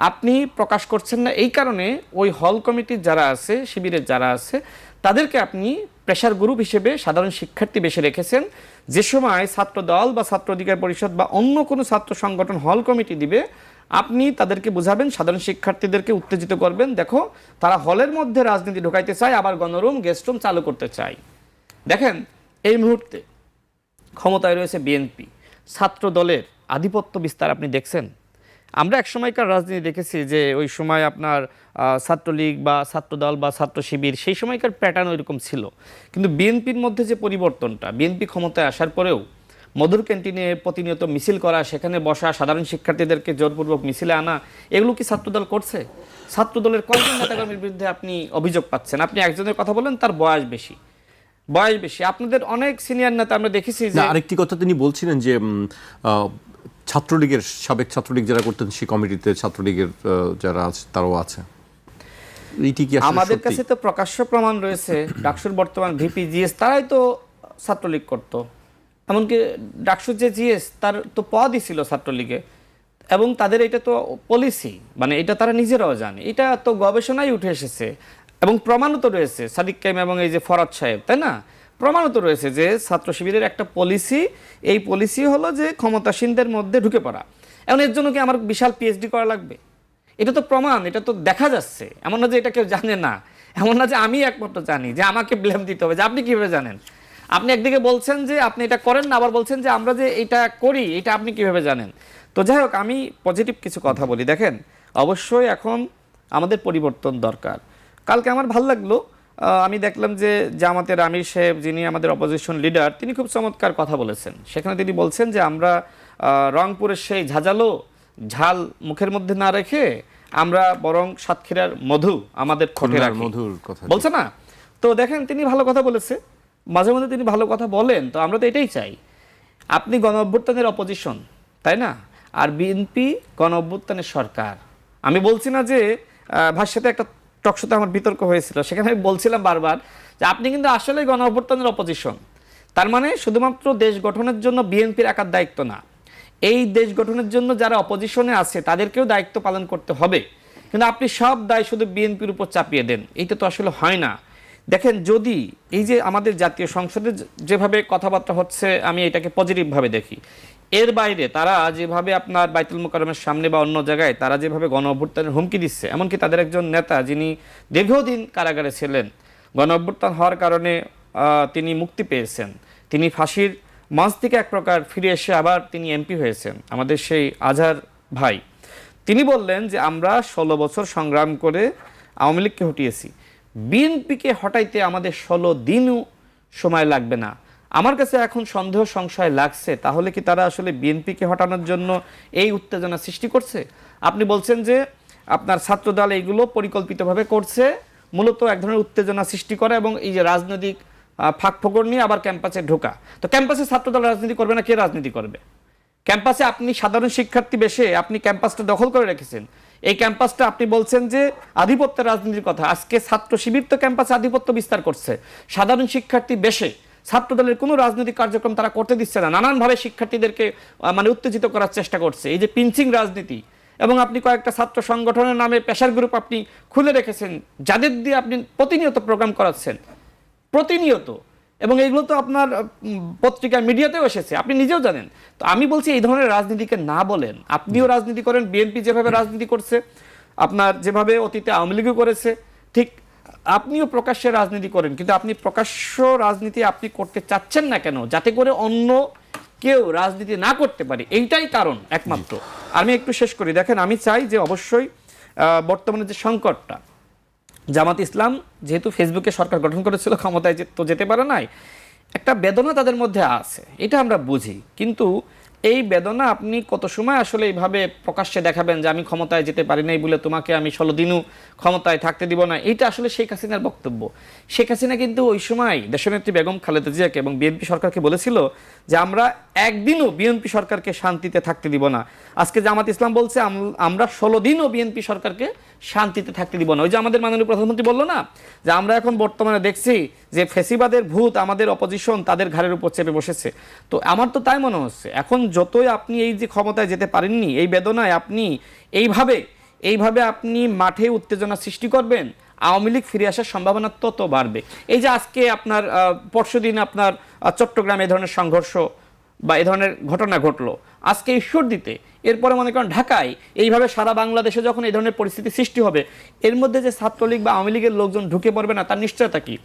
আপনি প্রকাশ করছেন না এই কারণে, ওই হল কমিটির যারা আছে, শিবিরের যারা আছে, তাদেরকে আপনি প্রেশার গ্রুপ হিসেবে সাধারণ শিক্ষার্থী বেশি রেখেছেন। যে সময় ছাত্র দল বা ছাত্র অধিকার পরিষদ বা অন্য কোনো ছাত্র সংগঠন হল কমিটি দিবে, আপনি তাদেরকে বুঝাবেন, সাধারণ শিক্ষার্থীদেরকে উত্তেজিত করবেন, দেখো তারা হলের মধ্যে রাজনীতি ঢোকাইতে চায়, আবার গণরুম গেস্ট রুম চালু করতে চায়। দেখেন, এই মুহূর্তে ক্ষমতায় রয়েছে বিএনপি, ছাত্র দলের আধিপত্য বিস্তার আপনি দেখছেন। আমরা এক সময়কার রাজনীতি দেখেছি যে ওই সময় আপনার ছাত্রলীগ বা ছাত্রদল বা ছাত্র শিবির, সেই সময়কার প্যাটার্ন ওইরকম ছিল। কিন্তু বিএনপির মধ্যে যে পরিবর্তনটা, বিএনপি ক্ষমতায় আসার পরেও মধুর ক্যান্টিনে প্রতিনিয়ত মিছিল করা, সেখানে বসা, সাধারণ শিক্ষার্থীদেরকে জোরপূর্বক মিছিলে আনা, এগুলো কি ছাত্রদল করছে? ছাত্রদলের কয়েকজন নেতাকর্মীর বিরুদ্ধে আপনি অভিযোগ পাচ্ছেন। আপনি একজনের কথা বলেন, তার বয়স বেশি। আপনাদের অনেক সিনিয়র নেতা আমরা দেখেছি যে আরেকটি কথা তিনি বলছিলেন যে ছাত্রলীগের সাবেক ছাত্রলীগ যারা করতেন সেই কমিটিতে ছাত্রলীগের যারা আছে তারাও আছে, এইটি কি আসলে আমাদের সত্যি? কাছে তো প্রকাশ্য প্রমাণ রয়েছে, ডাকসুর বর্তমান ভিপি জিএস তারাই তো ছাত্রলীগ করতো, এমনকি ডাকসুর যে জিএস তার তো পদই ছিল ছাত্রলীগে, এবং তাদের এটা তো পলিসি, মানে এটা তারা নিজেরাও জানে, এটা তো গবেষণায় উঠে এসেছে এবং প্রমাণিত রয়েছে। সাদিক কাইম এবং এই যে ফরাদ সাহেব, তাই না, প্রমাণিত রয়েছে যে ছাত্র শিবিরের একটা পলিসি, এই পলিসি হলো যে ক্ষমতাসীনদের মধ্যে ঢুকে পড়া। এখন এর জন্য কি আমার বিশাল পিএইচডি করা লাগবে? এটা তো প্রমাণ, এটা তো দেখা যাচ্ছে, এমন না যে এটা কেউ জানে না, এমন না যে আমি একমাত্র জানি যে আমাকে ব্লেম দিতে হবে যে আপনি কিভাবে জানেন। আপনি একদিকে বলছেন যে আপনি এটা করেন না, আবার বলছেন যে আমরা যে এটা করি এটা আপনি কিভাবে জানেন। তো যাই হোক, আমি পজিটিভ কিছু কথা বলি। দেখেন, অবশ্যই এখন আমাদের পরিবর্তন দরকার। কালকে আমার ভালো লাগলো, আমি দেখলাম যে জামাতের আমির সাহেব, যিনি আমাদের অপোজিশন লিডার, তিনি খুব চমৎকার কথা বলেছেন। সেখানে তিনি বলছেন যে আমরা রংপুরের সেই ঝাঁঝালো ঝাল মুখের মধ্যে না রেখে আমরা বরং সাতক্ষীরার মধু আমাদের ঠোঁটে খুলনার রাখি, মধুর কথা বলছে না? তো দেখেন, তিনি ভালো কথা বলেছে, মাঝে মধ্যে তিনি ভালো কথা বলেন, তো আমরা তো এটাই চাই। আপনি গণ অভ্যুত্থানের অপোজিশন, তাই না, আর বিএনপি গণ অভ্যুত্থানের সরকার। আমি বলছি না যে ভাইয়ের সাথে একটা টকশোতে আমার বিতর্ক হয়েছিল, সেখানে আমি বলছিলাম বারবার যে আপনি কিন্তু আসলে গণ অভ্যুত্থানের অপোজিশন। তার মানে শুধুমাত্র দেশ গঠনের জন্য বিএনপির একার দায়িত্ব না, এই দেশ গঠনের জন্য যারা অপোজিশনে আছে তাদেরকেও দায়িত্ব পালন করতে হবে। কিন্তু আপনি সব দায় শুধু বিএনপির উপর চাপিয়ে দেন, এইটা তো আসলে হয় না। দেখেন, যদি এই যে আমাদের জাতীয় সংসদে যেভাবে কথাবার্তা হচ্ছে, আমি এটাকে পজিটিভভাবে দেখি। এর বাইরে তারা যেভাবে আপনার বাইতুল মোকাররমের সামনে বা অন্য জায়গায় তারা যেভাবে গণ অভ্যুত্থানের হুমকি দিচ্ছে, এমনকি তাদের একজন নেতা যিনি দীর্ঘদিন কারাগারে ছিলেন, গণ অভ্যুত্থান হওয়ার কারণে তিনি মুক্তি পেয়েছেন, তিনি ফাঁসির মঞ্চ থেকে এক প্রকার ফিরে এসে আবার তিনি এমপি হয়েছেন, আমাদের সেই আজহার ভাই। তিনি বললেন যে আমরা 16 বছর সংগ্রাম করে আওয়ামী লীগকে হটিয়েছি, বিএনপিকে হটাইতে আমাদের 16 দিনও সময় লাগবে না। আমার কাছে এখন সন্দেহ সংশয় লাগছে, তাহলে কি তারা আসলে বিএনপিকে হটানোর জন্য এই উত্তেজনা সৃষ্টি করছে? আপনি বলছেন যে আপনার ছাত্রদল এইগুলো পরিকল্পিতভাবে করছে, মূলত এক ধরনের উত্তেজনা সৃষ্টি করা এবং এই যে রাজনৈতিক ফাঁকফোকর নিয়ে আবার ক্যাম্পাসে ঢোকা। তো ক্যাম্পাসে ছাত্রদল রাজনীতি করবে না, কে রাজনীতি করবে? ক্যাম্পাসে আপনি সাধারণ শিক্ষার্থী বেশে আপনি ক্যাম্পাসটা দখল করে রেখেছেন, এই ক্যাম্পাসটা আপনি বলছেন যে আধিপত্যের রাজনীতির কথা। আজকে ছাত্র শিবির তো ক্যাম্পাসে আধিপত্য বিস্তার করছে, সাধারণ শিক্ষার্থী বেশে ছাত্রদলের কোনো রাজনৈতিক কার্যক্রম তারা করতে দিচ্ছে না, নানানভাবে শিক্ষার্থীদেরকে মানে উত্তেজিত করার চেষ্টা করছে, এই যে পিঞ্চিং রাজনীতি। এবং আপনি কয়েকটা ছাত্র সংগঠনের নামে প্রেসার গ্রুপ আপনি খুলে রেখেছেন, যাদের দিয়ে আপনি প্রতিনিয়ত প্রোগ্রাম করাচ্ছেন, প্রতিনিয়ত, এবং এইগুলো তো আপনার পত্রিকা মিডিয়াতেও এসেছে, আপনি নিজেও জানেন। তো আমি বলছি এই ধরনের রাজনীতিকে না বলেন। আপনিও রাজনীতি করেন, বিএনপি যেভাবে রাজনীতি করছে, আপনার যেভাবে অতীতে আওয়ামী লীগও করেছে, ঠিক আপনিও প্রকাশ্যে রাজনীতি করেন, কিন্তু আপনি প্রকাশ্য রাজনীতি আপনি করতে চাচ্ছেন না কেন? যাতে করে অন্য কেউ রাজনীতি না করতে পারে, এইটাই কারণ একমাত্র। আমি একটু শেষ করি। দেখেন, আমি চাই যে অবশ্যই বর্তমানে যে সংকটটা, জামাত ইসলাম যেহেতু ফেসবুকে সরকার গঠন করেছিল, ক্ষমতায় তো যেতে পারে নাই, একটা বেদনা তাদের মধ্যে আছে, এটা আমরা বুঝি। কিন্তু এই বেদনা আপনি কত সময় আসলে এইভাবে প্রকাশ্যে দেখাবেন যে আমি ক্ষমতায় যেতে পারি নাই বলে তোমাকে আমি 16 দিনও ক্ষমতায় থাকতে দিব না, এইটা আসলে শেখ হাসিনার বক্তব্য। শেখ হাসিনা কিন্তু ওই সময় দেশনেত্রী বেগম খালেদা জিয়াকে এবং বিএনপি সরকারকে বলেছিল যে আমরা একদিনও বিএনপি সরকারকে শান্তিতে থাকতে দিব না। আজকে জামাত ইসলাম বলছে আমরা 16 দিনও বিএনপি সরকারকে শান্তিতে থাকতে দিব না। ওই যে আমাদের মাননীয় প্রধানমন্ত্রী বললো না যে আমরা এখন বর্তমানে দেখছি যে ফেসিবাদের ভূত আমাদের অপোজিশন তাদের ঘাড়ের উপর চেপে বসেছে। তো আমার তো তাই মনে হচ্ছে, এখন যতই আপনি এই যে ক্ষমতায় যেতে পারেননি, এই বেদনায় আপনি এইভাবে আপনি মাঠে উত্তেজনা সৃষ্টি করবেন, আওয়ামী লীগ ফিরে আসার সম্ভাবনা তত বাড়বে। এই যে আজকে আপনার পরশুদিন আপনার চট্টগ্রামে এই ধরনের সংঘর্ষ বা এই ধরনের ঘটনা ঘটলো, আজকে ঈশ্বরদীতে, এরপরে মনে করেন ঢাকায়, এইভাবে সারা বাংলাদেশে যখন এই ধরনের পরিস্থিতি সৃষ্টি হবে, এর মধ্যে যে ছাত্রলীগ বা আওয়ামী লীগের লোকজন ঢুকে পড়বে না তার নিশ্চয়তা কি?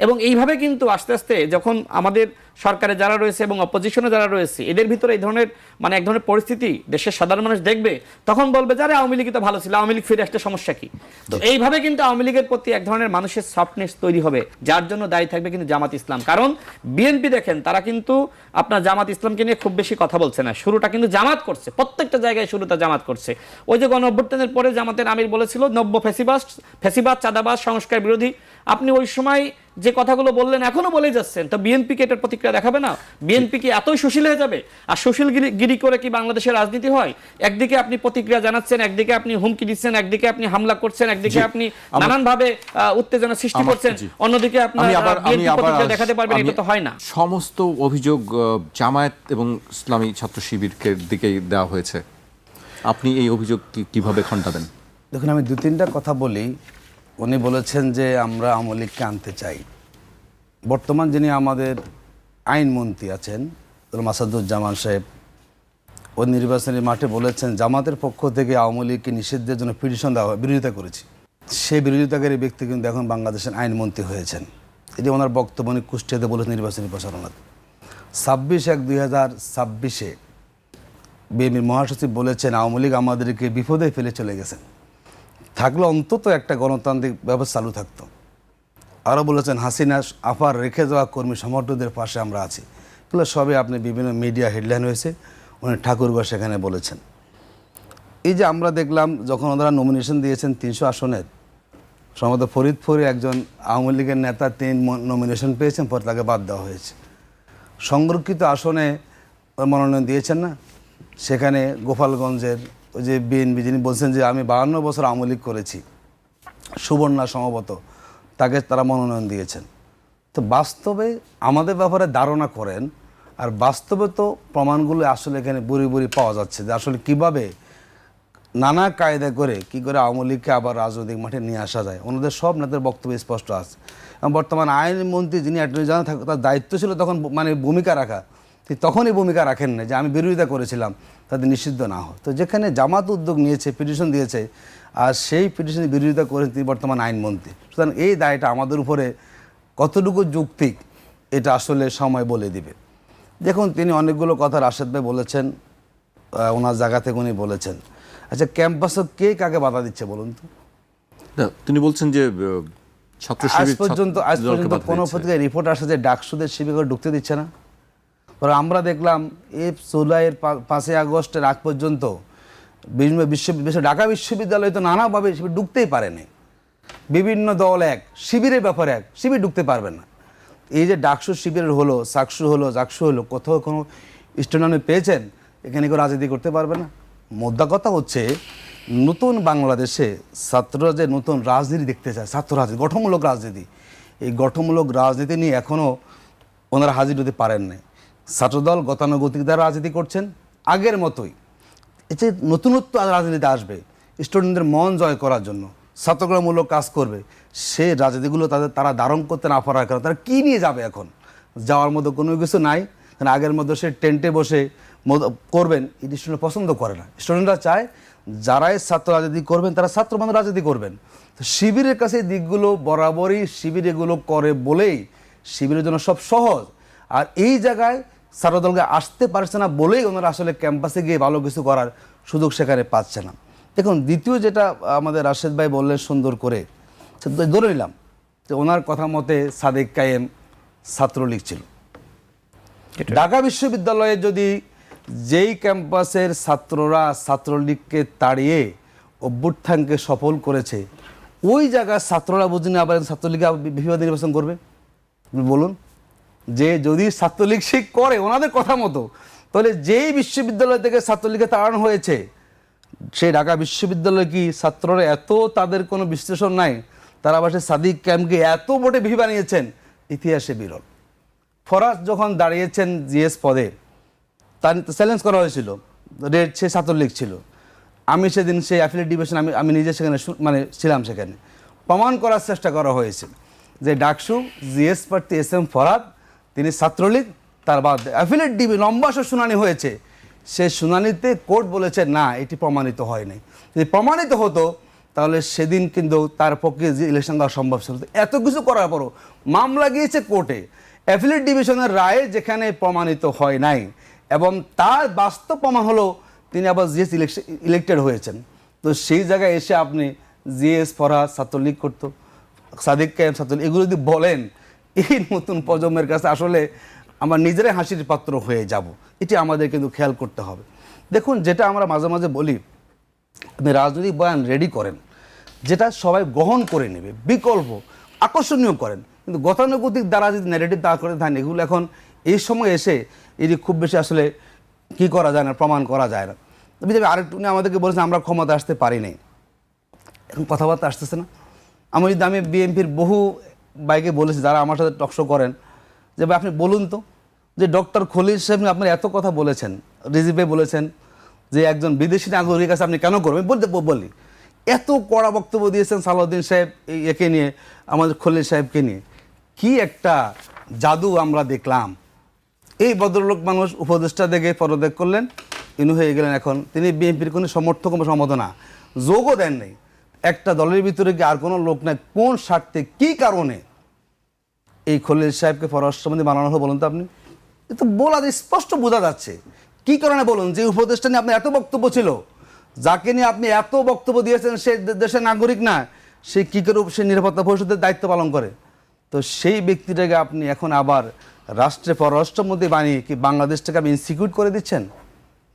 এবং এইভাবে কিন্তু আস্তে আস্তে যখন আমাদের সরকারে যারা রয়েছে এবং অপোজিশনে যারা রয়েছে এদের ভিতরে এই ধরনের মানে এক ধরনের পরিস্থিতি দেশের সাধারণ মানুষ দেখবে, তখন বলবে যারা আওয়ামী লীগই তো ভালো ছিল, আওয়ামী লীগ ফিরে আসতে সমস্যা কি? তো এইভাবে কিন্তু আওয়ামী লীগের প্রতি এক ধরনের মানুষের সফটনেস তৈরি হবে, যার জন্য দায়ী থাকবে কিন্তু জামাত ইসলাম। কারণ বিএনপি দেখেন, তারা কিন্তু আপনার জামাত ইসলামকে নিয়ে খুব বেশি কথা বলছে না, শুরুটা কিন্তু জামাত করছে, প্রত্যেকটা জায়গায় শুরুটা জামাত করছে। ওই যে গণ অভ্যুত্থানের পরে জামাতের আমির বলেছিল নব্য ফেসিবাদ, চাঁদাবাজ, সংস্কার বিরোধী। আপনি ওই সময় যে কথাগুলো বললেন এখনো বলে যাচ্ছেন, তা বিএনপি কে এটার প্রতিক্রিয়া দেখাবে না? বিএনপি কি এতই সুশীল হয়ে যাবে? আর সুশীলগিরি করে কি বাংলাদেশের রাজনীতি হয়? একদিকে আপনি প্রতিক্রিয়া জানাচ্ছেন, একদিকে আপনি হুমকি দিচ্ছেন, একদিকে আপনি হামলা করছেন, একদিকে আপনি নানানভাবে উত্তেজনা সৃষ্টি করছেন, অন্যদিকে আপনার বিএনপি প্রতিক্রিয়া দেখাতে পারবেন, এটা তো হয় না। সমস্ত অভিযোগ জামায়াত এবং ইসলামী ছাত্র শিবিরকে দিকেই দেওয়া হয়েছে, আপনি এই অভিযোগ কিভাবে খণ্ডাবেন? দেখুন, আমি 2-3টা কথা বলি। উনি বলেছেন যে আমরা আওয়ামী লীগকে আনতে চাই। বর্তমান যিনি আমাদের আইনমন্ত্রী আছেন মাসাদুজ্জামান সাহেব, ওই নির্বাচনী মাঠে বলেছেন জামাতের পক্ষ থেকে আওয়ামী লীগকে নিষিদ্ধের জন্য পিটিশন দেওয়া হয়, বিরোধিতা করেছি। সেই বিরোধিতাকারী ব্যক্তি কিন্তু এখন বাংলাদেশের আইনমন্ত্রী হয়েছেন। এটি ওনার বক্তব্য উনি কুষ্টিয়াতে বলেছেন নির্বাচনী প্রচারণাতে। 26/1/2026 বিএনপির মহাসচিব বলেছেন আওয়ামী লীগ আমাদেরকে বিপদে ফেলে চলে গেছেন, থাকলে অন্তত একটা গণতান্ত্রিক ব্যবস্থা চালু থাকতো। আরও বলেছেন হাসিনা আফার রেখে যাওয়া কর্মী সমর্থকদের পাশে আমরা আছি। এগুলো সবই আপনি বিভিন্ন মিডিয়া হেডলাইন হয়েছে, উনি ঠাকুরগাঁও সেখানে বলেছেন। এই যে আমরা দেখলাম যখন ওনারা নমিনেশন দিয়েছেন 300 আসনের, সম্ভবত ফরিদপুরে একজন আওয়ামী লীগের নেতা 3 নমিনেশন পেয়েছেন, পরে তাকে বাদ দেওয়া হয়েছে। সংরক্ষিত আসনে মনোনয়ন দিয়েছেন না, সেখানে গোপালগঞ্জের ওই যে বিএনপি যিনি বলছেন যে আমি 52 বছর আওয়ামী লীগ করেছি, সুবর্ণা সম্ভবত, তাকে তারা মনোনয়ন দিয়েছেন। তো বাস্তবে আমাদের ব্যাপারে ধারণা করেন, আর বাস্তবে তো প্রমাণগুলো আসলে এখানে বুড়ি বুড়ি পাওয়া যাচ্ছে যে আসলে কিভাবে নানা কায়দা করে কি করে আওয়ামী লীগকে আবার রাজনৈতিক মাঠে নিয়ে আসা যায়। ওনাদের সব নেতার বক্তব্য স্পষ্ট আছে। এবং বর্তমান আইনমন্ত্রী যিনি অ্যাটর্নি জেনারেল থাকতো, তার দায়িত্ব ছিল তখন মানে ভূমিকা রাখা, তিনি তখনই ভূমিকা রাখেন না যে আমি বিরোধিতা করেছিলাম তাদের নিষিদ্ধ না হয়। তো যেখানে জামাত উদ্যোগ নিয়েছে, পিটিশন দিয়েছে, আর সেই পিটিশনের বিরোধিতা করেন তিনি বর্তমান আইনমন্ত্রী। সুতরাং এই দায়টা আমাদের উপরে কতটুকু যৌক্তিক এটা আসলে সময় বলে দিবে। দেখুন, তিনি অনেকগুলো কথা রাশেদ ভাই বলেছেন, ওনার জায়গা থেকে উনি বলেছেন। আচ্ছা, ক্যাম্পাসে কে কাকে বাধা দিচ্ছে বলুন তো? তিনি বলছেন যে ছাত্র আজ শিবির পর্যন্ত কোনো পত্রিকায় রিপোর্ট আসে যে ডাকসুদের শিবির ঢুকতে দিচ্ছে না। আমরা দেখলাম এই জুলাইয়ের 5 আগস্টের আগ পর্যন্ত ঢাকা বিশ্ববিদ্যালয় তো নানাভাবে শিবির ঢুকতেই পারেনি। বিভিন্ন দল এক, শিবিরের ব্যাপারে এক, শিবির ঢুকতে পারবে না। এই যে ডাকসু শিবিরের হলো, জাকসু হলো, কোথাও কোনো স্টুডেন্ট পেয়েছেন এখানে কেউ রাজনীতি করতে পারবে না। মোদ্দা কথা হচ্ছে নতুন বাংলাদেশে ছাত্ররা যে নতুন রাজনীতি দেখতে চায়, ছাত্র রাজনীতি, গঠনমূলক রাজনীতি, এই গঠনমূলক রাজনীতি নিয়ে এখনও ওনারা হাজির হতে পারেন নাই। ছাত্রদল গতানুগতিক দ্বারা রাজনীতি করছেন আগের মতোই। এই যে নতুনত্ব রাজনীতিতে আসবে স্টুডেন্টদের মন জয় করার জন্য, ছাত্রগ্রহমূলক কাজ করবে, সে রাজনীতিগুলো তারা ধারণ করতে না পারার কারণে তারা কী নিয়ে যাবে? এখন যাওয়ার মতো কোনো কিছু নাই। কারণ আগের মতো সে টেন্টে বসে করবেন এটি স্টুডেন্ট পছন্দ করে না। স্টুডেন্টরা চায় যারাই ছাত্র রাজনীতি করবেন তারা ছাত্রবান্ধব রাজনীতি করবেন। তো শিবিরের কাছে এই দিকগুলো বরাবরই শিবির এগুলো করে বলেই শিবিরের জন্য সব সহজ। আর এই জায়গায় ছাত্রদলকে আসতে পারছে না বলেই ওনারা আসলে ক্যাম্পাসে গিয়ে ভালো কিছু করার সুযোগ সেখানে পাচ্ছে না। দেখুন, দ্বিতীয় যেটা আমাদের রাশেদ ভাই বললেন সুন্দর করে, ধরে নিলাম যে ওনার কথা মতে সাদেক কায়েম ছাত্রলীগ ছিল। ঢাকা বিশ্ববিদ্যালয়ে যদি যেই ক্যাম্পাসের ছাত্ররা ছাত্রলীগকে তাড়িয়ে অভ্যুত্থানকে সফল করেছে, ওই জায়গায় ছাত্ররা বুঝিনি আবার ছাত্রলীগে বিভাগ নির্বাচন করবে? বলুন, যে যদি ছাত্রলীগ সে করে ওনাদের কথা মতো, তাহলে যেই বিশ্ববিদ্যালয় থেকে ছাত্রলীগকে তাড়ানো হয়েছে সেই ঢাকা বিশ্ববিদ্যালয়ে কি ছাত্ররা এত তাদের কোনো বিশ্লেষণ নাই? তারা আবার সে সাদিক ক্যাম্পকে এত ভোটে বিহি বানিয়েছেন, ইতিহাসে বিরল। ফরাজ যখন দাঁড়িয়েছেন জিএস পদে, তার চ্যালেঞ্জ করা হয়েছিল, রেড সে ছাত্রলীগ ছিল। আমি সেদিন সেই অ্যাফিলিয়েট ডিভিশন আমি নিজে সেখানে ছিলাম, সেখানে প্রমাণ করার চেষ্টা করা হয়েছে যে ডাকসু জিএস প্রার্থী SM ফরাদ তিনি ছাত্রলীগ, তার বাদ অ্যাফিলিয়েট ডিবি লম্বা শুনানি হয়েছে। সেই শুনানিতে কোর্ট বলেছে না, এটি প্রমাণিত হয়নি। যদি প্রমাণিত হতো তাহলে সেদিন কিন্তু তার পক্ষে যে ইলেকশন দেওয়া সম্ভব ছিল। এত কিছু করার পরও মামলা গিয়েছে কোর্টে, অ্যাফিলিয়েট ডিভিশনের রায়ে যেখানে প্রমাণিত হয় নাই, এবং তার বাস্তব প্রমাণ হলো তিনি আবার জিএস ইলেক্টেড হয়েছেন। তো সেই জায়গায় এসে আপনি জিএস ফরহাদ ছাত্রলীগ করতো, সাদিক কায়েম ছাত্রলীগ, এগুলো যদি বলেন, এই নতুন প্রজন্মের কাছে আসলে আমরা নিজেরাই হাসির পাত্র হয়ে যাব। এটি আমাদের কিন্তু খেয়াল করতে হবে। দেখুন, যেটা আমরা মাঝে মাঝে বলি, আপনি রাজনৈতিক বয়ান রেডি করেন যেটা সবাই গ্রহণ করে নেবে, বিকল্প আকর্ষণীয় করেন, কিন্তু গতানুগতিক দ্বারা যদি ন্যারেটিভ দাঁড় করে থাকেন, এগুলো এখন এই সময় এসে এটি খুব বেশি আসলে কি করা যায় না, প্রমাণ করা যায় না। বিজেপি আরেকটু উনি আমাদেরকে বলেছেন আমরা ক্ষমতা আসতে পারি নাই, এখন কথাবার্তা আসতেছে না। আমি বিএনপির বহু বাইকে বলেছি যারা আমার সাথে টকশো করেন, যে ভাই আপনি বলুন তো, যে ডক্টর খলিল সাহেব আপনার এত কথা বলেছেন, রিজিভে বলেছেন যে একজন বিদেশি নাগরিক আছে আপনি কেন করবেন, বলি এত কড়া বক্তব্য দিয়েছেন সালাউদ্দিন সাহেব একে নিয়ে, আমাদের খলিল সাহেবকে নিয়ে। কি একটা জাদু আমরা দেখলাম। এই ভদ্রলোক মানুষ উপদেষ্টা দেখে পদত্যাগ করলেন, ইনু হয়ে গেলেন এখন তিনি বিএনপির কোনো সমর্থক বা সমর্থনা যোগও দেন নেই। একটা দলের ভিতরে কি আর কোনো লোক নাই, কোন স্বার্থে কী কারণে এই খলিল সাহেবকে পররাষ্ট্রমন্ত্রী বানানো হলো বলুন তো আপনি? এ তো বলা যায়, স্পষ্ট বোঝা যাচ্ছে। কী কারণে বলুন? যে উপদেষ্টা নিয়ে আপনার এত বক্তব্য ছিল, যাকে নিয়ে আপনি এত বক্তব্য দিয়েছেন সে দেশের নাগরিক না, সে কী করে সে নিরাপত্তা পরিষদের দায়িত্ব পালন করে? তো সেই ব্যক্তিটাকে আপনি এখন আবার রাষ্ট্রে পররাষ্ট্রমন্ত্রী বানিয়ে কি বাংলাদেশটাকে আপনি ইনসিকিউর করে দিচ্ছেন?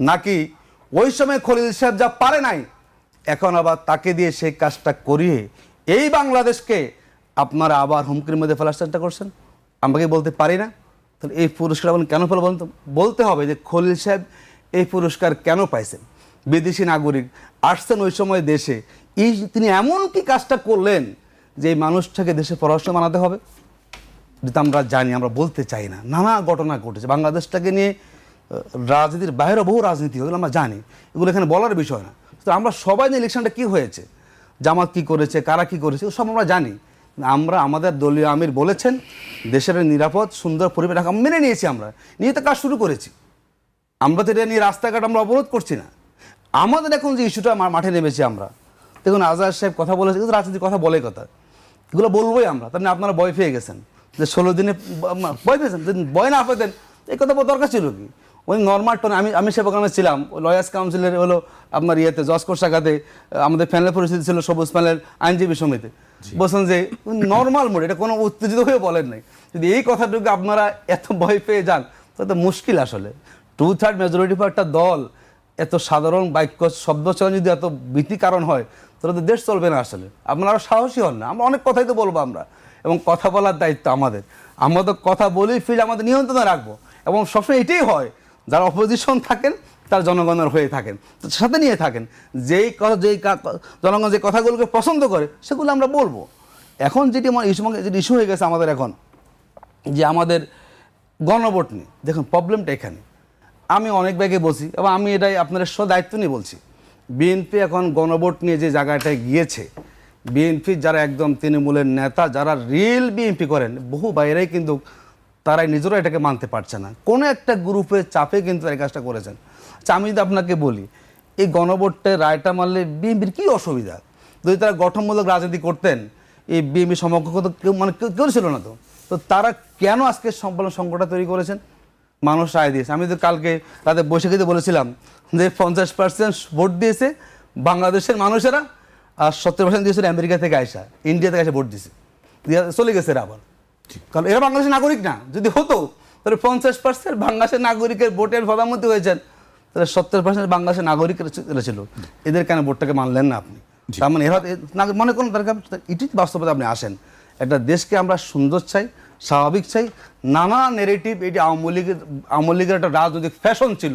নাকি ওই সময় খলিল সাহেব যা পারে নাই এখন আবার তাকে দিয়ে সেই কাজটা করিয়ে এই বাংলাদেশকে আপনারা আবার হুমকির মধ্যে ফেলার চেষ্টা করছেন? আমাকে বলতে পারি না। তাহলে এই পুরস্কার আপনি কেন পেল বলুন তো? বলতে হবে যে খলিল সাহেব এই পুরস্কার কেন পাইছেন। বিদেশি নাগরিক আসছেন ওই সময় দেশে, তিনি এমন কি কাজটা করলেন যে এই মানুষটাকে দেশে পররাষ্ট্র বানাতে হবে? যেটা আমরা জানি, আমরা বলতে চাই না। নানা ঘটনা ঘটেছে বাংলাদেশটাকে নিয়ে, রাজনীতির বাইরে বহু রাজনীতি, ওগুলো আমরা জানি, এগুলো এখানে বলার বিষয় না। তো আমরা সবাই যে ইলেকশনটা কী হয়েছে, জামাত কী করেছে, কারা কী করেছে, সব আমরা জানি। আমরা আমাদের দলীয় আমির বলেছেন দেশের নিরাপদ সুন্দর পরিবেশ রাখা, মেনে নিয়েছি, আমরা নিয়ে তো কাজ শুরু করেছি। আমরা তো এটা নিয়ে রাস্তাঘাট আমরা অবরোধ করছি না। আমাদের এখন যে ইস্যুটা মাঠে নেমেছি আমরা, দেখুন আজহার সাহেব কথা বলেছে, কিন্তু রাজনীতির কথা বলে কথা, এগুলো বলবোই আমরা। তার মানে আপনারা ভয় পেয়ে গেছেন যে 16 দিনে ভয় পেয়েছেন, ভয় না পেতেন এই কথা বলার দরকার ছিল কি? ওই নর্মাল টোনে আমি সে প্রোগ্রামে ছিলাম, লয়ার্স কাউন্সিলের হলো আপনার ইয়েতে জসকোর শাখাতে আমাদের প্যানেলের পরিস্থিতি ছিল সবুজ প্যানেল আইনজীবী সমিতি, বলছেন যে নর্মাল মোড, এটা কোনো উত্তেজিত হয়ে বলেন নাই। যদি এই কথাটুকু আপনারা এত ভয় পেয়ে যান তাহলে তো মুশকিল। আসলে 2/3 মেজরিটি ফর একটা দল এত সাধারণ বাক্য শব্দ চয়ন যদি এত ভীতি কারণ হয় তাহলে তো দেশ চলবে না। আসলে আপনারা সাহসী হন না। আমরা অনেক কথাই তো বলবো আমরা, এবং কথা বলার দায়িত্ব আমাদের। আমরা তো কথা বলেই ফিল আমাদের নিয়ন্ত্রণে রাখবো, এবং সবসময় এটাই হয়, যারা অপোজিশন থাকেন তার জনগণের হয়ে থাকেন, সাথে নিয়ে থাকেন, জনগণ যে কথাগুলোকে পছন্দ করে সেগুলো আমরা বলবো। এখন যেটি আমার ইস্যু হয়ে গেছে আমাদের এখন, যে আমাদের গণভোট নিয়ে, দেখুন প্রবলেমটা এখানে। আমি অনেক ব্যাগে বলছি, এবং আমি এটাই আপনাদের দায়িত্ব নিয়ে বলছি, বিএনপি এখন গণভোট নিয়ে যে জায়গাটায় গিয়েছে, বিএনপির যারা একদম তৃণমূলের নেতা, যারা রিয়েল বিএনপি করেন, বহু বাইরেই কিন্তু তারাই নিজেরা এটাকে মানতে পারছে না। কোনো একটা গ্রুপের চাপে কিন্তু এই কাজটা করেছেন। আচ্ছা আমি যদি আপনাকে বলি, এই গণভোটের রায়টা মানলে বিএনপির কী অসুবিধা? যদি তারা গঠনমূলক রাজনীতি করতেন, এই বিএনপি সমকক্ষ তো কেউ ছিল না। তো তারা কেন আজকে সম্পূর্ণ সংকটটা তৈরি করেছেন? মানুষ রায় দিয়েছে। আমি তো কালকে রাতে বৈশাখীতে বলেছিলাম যে 50% ভোট দিয়েছে বাংলাদেশের মানুষেরা, আর 70% দিয়েছিল আমেরিকা থেকে আইসা, ইন্ডিয়া থেকে এসে ভোট দিয়েছে, চলে গেছে এরা আবার। কারণ এরা বাংলাদেশের নাগরিক না। যদি হতো তাহলে 50% বাংলাদেশের নাগরিকের ভোটের প্রধানমন্ত্রী হয়েছেন, তাহলে 70% বাংলাদেশের নাগরিকেরা ছিল। এদের কেন ভোটটাকে মানলেন না আপনি? তার মানে এরা মনে করুন তার ইটি বাস্তবতা আপনি আসেন। একটা দেশকে আমরা সুন্দর চাই, স্বাভাবিক চাই, নানা নেগেটিভ। এটি আওয়ামী লীগের একটা রাজনৈতিক ফ্যাশন ছিল,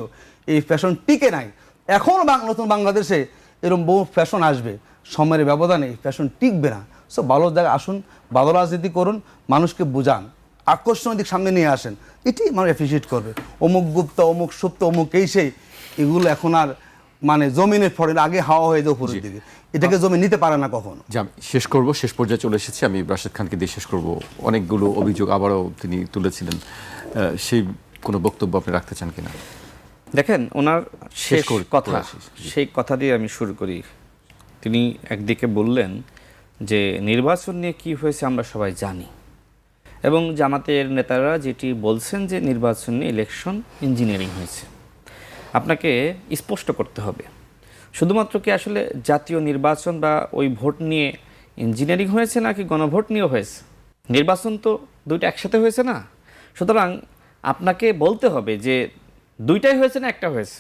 এই ফ্যাশন টিকে নাই। এখন নতুন বাংলাদেশে এরকম বহু ফ্যাশন আসবে, সময়ের ব্যবধানে এই ফ্যাশন টিকবে না। সো ভালো জায়গায় আসুন, ভালো রাজনীতি করুন, মানুষকে বোঝান, আকর্ষণীয় দিক সামনে নিয়ে আসেন, এটি মানুষ অ্যাপ্রিসিয়েট করবে। অমুক গুপ্ত, অমুক সুপ্ত, অমুক এই সেই, এগুলো এখন আর মানে জমিনের ফরেন আগে হাওয়া হয়ে যায় উপরের দিকে, এটাকে জমি নিতে পারে না কখনো। যে আমি শেষ করব, শেষ পর্যায়ে চলে এসেছি, আমি রাশেদ খানকে দিয়ে শেষ করব। অনেকগুলো অভিযোগ আবারও তিনি তুলেছিলেন, সেই কোনো বক্তব্য আপনি রাখতে চান কিনা? দেখেন ওনার শেষ কথা, শেষ। সেই কথা দিয়ে আমি শুরু করি। তিনি একদিকে বললেন যে নির্বাচন নিয়ে কী হয়েছে আমরা সবাই জানি, এবং জামাতের নেতারা যেটি বলছেন যে নির্বাচন নিয়ে ইলেকশন ইঞ্জিনিয়ারিং হয়েছে। আপনাকে স্পষ্ট করতে হবে, শুধুমাত্র কি আসলে জাতীয় নির্বাচন বা ওই ভোট নিয়ে ইঞ্জিনিয়ারিং হয়েছে নাকি গণভোট নিয়েও হয়েছে? নির্বাচন তো দুইটা একসাথে হয়েছে না। সুতরাং আপনাকে বলতে হবে যে দুইটাই হয়েছে না একটা হয়েছে।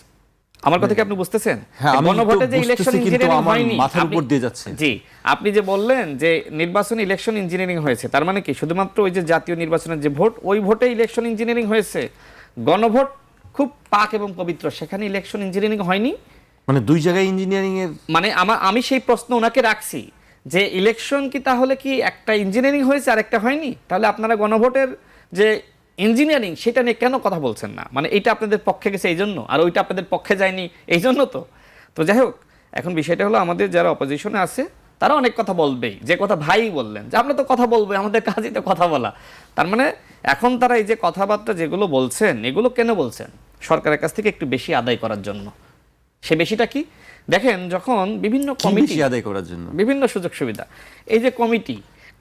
আমার কথা কি আপনি বুঝতেছেন? হ্যাঁ, আমি তো গণভোটে যে ইলেকশন বুঝতেছি, কিন্তু ইঞ্জিনিয়ারিং আমার হয়নি, মাথার উপর দিয়ে যাচ্ছে। জি, আপনি যে বললেন যে নির্বাচনী ইলেকশন ইঞ্জিনিয়ারিং হয়েছে, তার মানে কি শুধুমাত্র ওই যে জাতীয় নির্বাচনের যে ভোট, ওই ভোটে ইলেকশন ইঞ্জিনিয়ারিং হয়েছে? গণভোট খুব পাক এবং পবিত্র, সেখানে ইলেকশন ইঞ্জিনিয়ারিং হয়নি? মানে দুই জায়গায় ইঞ্জিনিয়ারিং এর, মানে আমি সেই প্রশ্ন ওনাকে রাখছি যে ইলেকশন কি তাহলে কি একটা ইঞ্জিনিয়ারিং হয়েছে আর একটা হয়নি? তাহলে আপনারা গণভোটের যে ইঞ্জিনিয়ারিং সেটা নিয়ে কেন কথা বলছেন না? মানে এইটা আপনাদের পক্ষে গেছে এই জন্য, আর ওইটা আপনাদের পক্ষে যায়নি এই জন্য? তো যাই হোক, এখন বিষয়টা হলো আমাদের যারা অপোজিশনে আছে তারা অনেক কথা বলবেই, যে কথা ভাই বললেন যে আমরা তো কথা বলবো, আমাদের কাজই তো কথা বলা। তার মানে এখন তারা এই যে কথাবার্তা যেগুলো বলছেন, এগুলো কেন বলছেন? সরকারের কাছ থেকে একটু বেশি আদায় করার জন্য। সে বেশিটা কি দেখেন, যখন বিভিন্ন কমিটি বেশি আদায় করার জন্য, বিভিন্ন সুযোগ সুবিধা, এই যে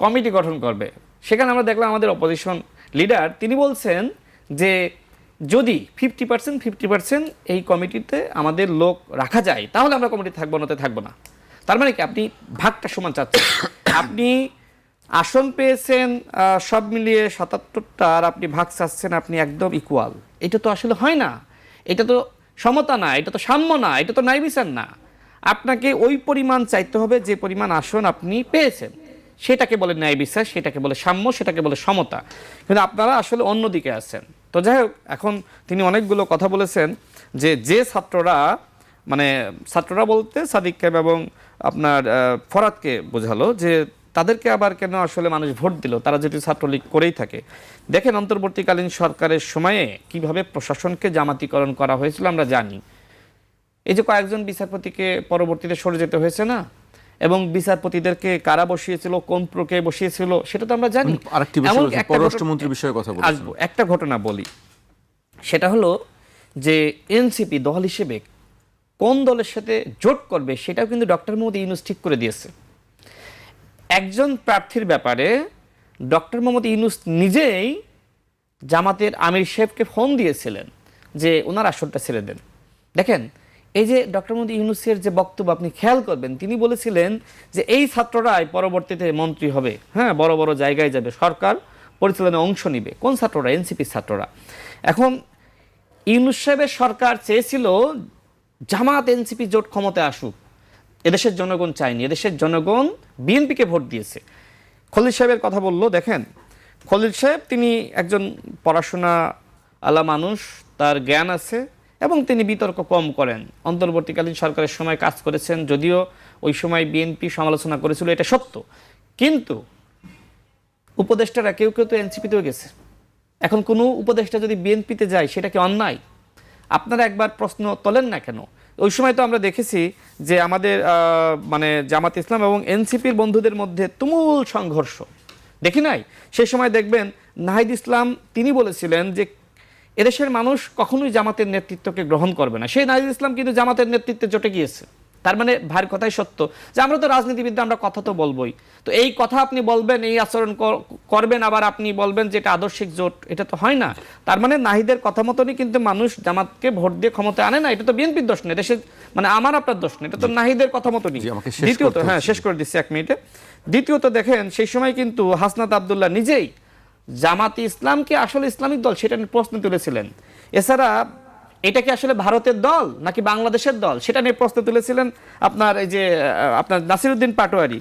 কমিটি গঠন করবে, সেখানে আমরা দেখলাম আমাদের অপোজিশন লিডার তিনি বলছেন যে যদি 50% এই কমিটিতে আমাদের লোক রাখা যায় তাহলে আমরা কমিটি থাকবো, নাতে থাকবো না। তার মানে কি আপনি ভাগটা সমান চাচ্ছেন? আপনি আসন পেয়েছেন সব মিলিয়ে 77টা, আর আপনি ভাগ চাচ্ছেন আপনি একদম ইকুয়াল। এটা তো আসলে হয় না, এটা তো সমতা না, এটা তো সাম্য না, এটা তো ন্যায় বিচার না। আপনাকে ওই পরিমাণ চাইতে হবে যে পরিমাণ আসন আপনি পেয়েছেন, সেটাকে বলে ন্যায় বিচার, সেটাকে বলে সাম্য, সেটাকে বলে সমতা। কিন্তু আপনারা আসলে অন্যদিকে আছেন। তো যাই হোক, এখন তিনি অনেকগুলো কথা বলেছেন যে ছাত্ররা, মানে ছাত্ররা বলতে সাদিক কায়েম এবং আপনার ফরাদকে বোঝালো, যে তাদেরকে আবার কেন আসলে মানুষ ভোট দিল, তারা যদি ছাত্রলীগ করেই থাকে। দেখেন অন্তর্বর্তীকালীন সরকারের সময়ে কিভাবে প্রশাসনকে জামাতিকরণ করা হয়েছিল আমরা জানি। এই যে কয়েকজন বিচারপতিকে পরবর্তীতে সরে যেতে হয়েছে না, এবং বিচারপতিদেরকে কারা বসিয়েছিল, কোন প্রক্রিয়ায় বসিয়েছিল, সেটা তো আমরা জানি। আরেকটি বিষয় হচ্ছে পররাষ্ট্রমন্ত্রীর বিষয়ে কথা বলছেন। আসবো, একটা ঘটনা বলি, সেটা হলো যে এনসিপি দল হিসেবে কোন দলের সাথে জোট করবে সেটাও কিন্তু ডক্টর মোহাম্মদ ইউনূস ঠিক করে দিয়েছে। একজন প্রার্থীর ব্যাপারে ডক্টর মোহাম্মদ ইউনূস নিজেই জামাতের আমির সাহেবকে ফোন দিয়েছিলেন যে ওনার আসনটা ছেড়ে দেন। দেখেন, এই যে ডক্টর মোহাম্মদ ইউনূসের যে বক্তব্য আপনি খেয়াল করবেন, তিনি বলেছিলেন যে এই ছাত্ররাই পরবর্তীতে মন্ত্রী হবে, হ্যাঁ, বড় বড় জায়গায় যাবে, সরকার পরিচালনায় অংশ নিবে। কোন ছাত্ররা? এনসিপির ছাত্ররা। এখন ইউনূস সাহেবের সরকার চেয়েছিল জামাত এনসিপি জোট ক্ষমতায় আসুক, এদেশের জনগণ চায়নি, এদেশের জনগণ বিএনপিকে ভোট দিয়েছে। খলিল সাহেবের কথা বললো, দেখেন খলিল সাহেব তিনি একজন পড়াশোনা আলা মানুষ, তার জ্ঞান আছে এবং তিনি বিতর্ক কম করেন। অন্তর্বর্তীকালীন সরকারের সময় কাজ করেছেন, যদিও ওই সময় বিএনপি সমালোচনা করেছিল, এটা সত্য, কিন্তু উপদেষ্টারা কেউ কেউ তো এনসিপিতেও গেছে। এখন কোনো উপদেষ্টা যদি বিএনপিতে যায় সেটা কি অন্যায়? আপনারা একবার প্রশ্ন তোলেন না কেন? ওই সময় তো আমরা দেখেছি যে আমাদের মানে জামাত ইসলাম এবং এনসিপির বন্ধুদের মধ্যে তুমুল সংঘর্ষ, দেখি নাই? সেই সময় দেখবেন নাহিদ ইসলাম তিনি বলেছিলেন যে এদেশের মানুষ কখনোই জামাতের নেতৃত্বকে গ্রহণ করবে না। সেই নাহিদ ইসলাম কিন্তু জামাতের নেতৃত্বে জোটে গিয়েছে। তার মানে ভাইয়ের কথাই সত্য যে আমরা তো রাজনীতিবিদ, আমরা কথা তো বলবোই। তো এই কথা আপনি বলবেন, এই আচরণ করবেন, আবার আপনি বলবেন যে এটা আদর্শিক জোট, এটা তো হয় না। তার মানে নাহিদের কথা মতনই কিন্তু মানুষ জামাতকে ভোট দিয়ে ক্ষমতায় আনে না। এটা তো বিএনপির দোষ না, দেশের মানে আমার আপনার দোষ না, এটা তো নাহিদের কথা মতনই। দ্বিতীয়ত, হ্যাঁ শেষ করে দিচ্ছি 1 মিনিটে। দ্বিতীয়ত দেখেন, সেই সময় কিন্তু হাসনাত আব্দুল্লাহ নিজেই জামাতি ইসলামকে আসলে ইসলামিক দল সেটা নিয়ে প্রশ্ন তুলেছিলেন। এছাড়া এটা কি আসলে ভারতের দল নাকি বাংলাদেশের দল সেটা নিয়ে প্রশ্ন তুলেছিলেন আপনার এই যে আপনার নাসিরউদ্দিন পাটোয়ারি।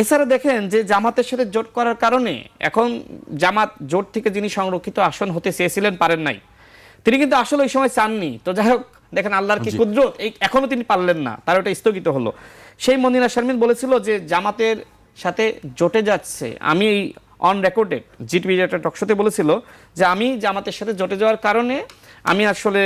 এছাড়া দেখেন যে জামাতের সাথে জোট করার কারণে এখন জামাত জোট থেকে যিনি সংরক্ষিত আসন হতে চেয়েছিলেন পারেন নাই, তিনি কিন্তু আসলে ওই সময় চাননি। তো যাই হোক, দেখেন আল্লাহর কি কুদরত, এই এখনো তিনি পারলেন না, তার ওটা স্থগিত হলো। সেই মনিরা শারমিন বলেছিল যে জামাতের সাথে জোটে যাচ্ছে, আমি অন রেকর্ডেড জিটিভি একটা টকশোতে বলেছিল যে আমি জামাতের সাথে জোটে যাওয়ার কারণে আমি আসলে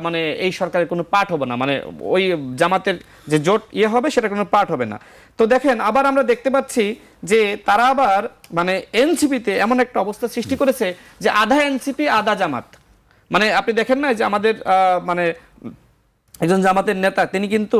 মানে এই সরকারের কোনো পার্ট হবে না, মানে ওই জামাতের যে জোট হবে সেটা কোনো পার্ট হবে না। তো দেখেন আবার আমরা দেখতে পাচ্ছি যে তারা আবার মানে এনসিপিতে এমন একটা অবস্থা সৃষ্টি করেছে যে আধা এনসিপি আধা জামাত। মানে আপনি দেখেন না যে আমাদের মানে একজন জামাতের নেতা তিনি কিন্তু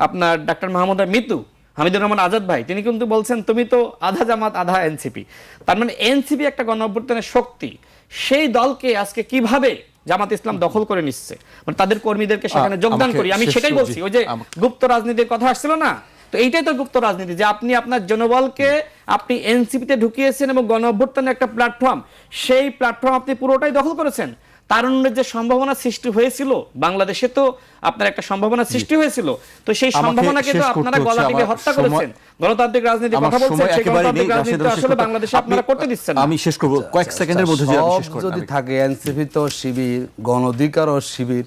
আপনার ডাক্তার মাহমুদ মিতু হামিদুর রহমান আজাদ ভাই, তিনি কিন্তু বলছেন তুমি তো আধা জামাত আধা এনসিপি। তার মানে এনসিপি একটা গণ অভ্যুত্থানের শক্তি, সেই দলকে আজকে কিভাবে জামাত ইসলাম দখল করে নিচ্ছে, মানে তাদের কর্মীদেরকে সেখানে যোগদান করি। আমি সেটাই বলছি, ওই যে গুপ্ত রাজনীতির কথা আসছিল না, তো এইটাই তো গুপ্ত রাজনীতি, যে আপনি আপনার জনবলকে আপনি এনসিপিতে ঢুকিয়েছেন এবং গণ অভ্যুত্থানের একটা প্ল্যাটফর্ম, সেই প্ল্যাটফর্ম আপনি পুরোটাই দখল করেছেন। তারুণ্যের যে সম্ভাবনা সৃষ্টি হয়েছিল বাংলাদেশে, তো আপনার একটা সম্ভাবনা সৃষ্টি হয়েছিল, তো সেই আমাকে সম্ভাবনাকে তো শেষ করতে আপনারা হচ্ছে, গলা টিপে আমার হত্যা সময়- করেছেন। গণতান্ত্রিক রাজনীতির আমার কথা বলছেন, সময় সেই একেবারেই গণতান্ত্রিক নেই, রাজনীতি রাশেদ, আসলে শেষ বাংলাদেশে করতে- আপনারা করতে দিচ্ছেন না। আমি শেষ করব কয়েক সেকেন্ডের মধ্যে যে আমি শেষ সব করব যদি থাকে এনসিপি তো শিবির, গণ অধিকার ও শিবির,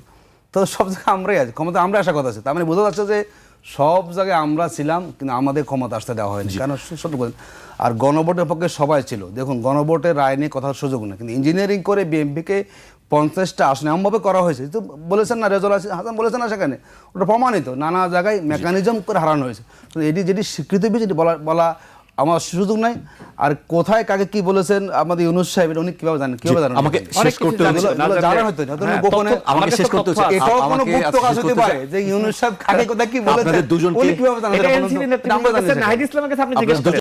তো সব জায়গায় আমরাই আছি, ক্ষমতা আমরা আসার কথা আছে। তার মানে বোঝা যাচ্ছে যে সব জায়গায় আমরা ছিলাম, কিন্তু আমাদের ক্ষমতা আসতে দেওয়া হয়নি। কারণ সত্য বলেন, আর গণভোটের পক্ষে সবাই ছিল। দেখুন, গণভোটের রায় নিয়ে কথার সুযোগ নেই, কিন্তু ইঞ্জিনিয়ারিং করে বিএনপিকে 50টা আসন এমনভাবে করা হয়েছে, তো বলেছেন না, রেজাউল হাসান বলেছেন না, সেখানে ওটা প্রমাণিত, নানা জায়গায় মেকানিজম করে হারানো হয়েছে। তো এটি যেটি স্বীকৃতি পেয়েছে, এটি বলা আমার সুযোগ নাই। আর কোথায় কাকে কি বলেছেন আমাদের ইউনূস সাহেব, এটা উনি কিভাবে জানেন, কিভাবে জানেন? আমাকে অনেক শেষ কিছু করতে জানেন হচ্ছে। না, এগুলো জানলে- জানা হয়তো না, হয়তো হ্যাঁ, গোপনে তথ্য- আমার আমাকে কাছে শেষ করতে তথ্য হচ্ছে। আছে। এটাও কোনো আমাকে গুপ্ত আজকে কাজ শেষ হতে করতে পারে চাই। যে ইউনূস সাহেব কাকে কোথায় কি বলেছেন, আপনাদের দুজনকে- উনি কিভাবে জানেন? এটা এটা বলুন তো। এনসিপি এটা আমরা জানি নেতৃত্ব না। নাহিদ ইসলামের কাছে আপনি আপনাদের জিজ্ঞেস করেন।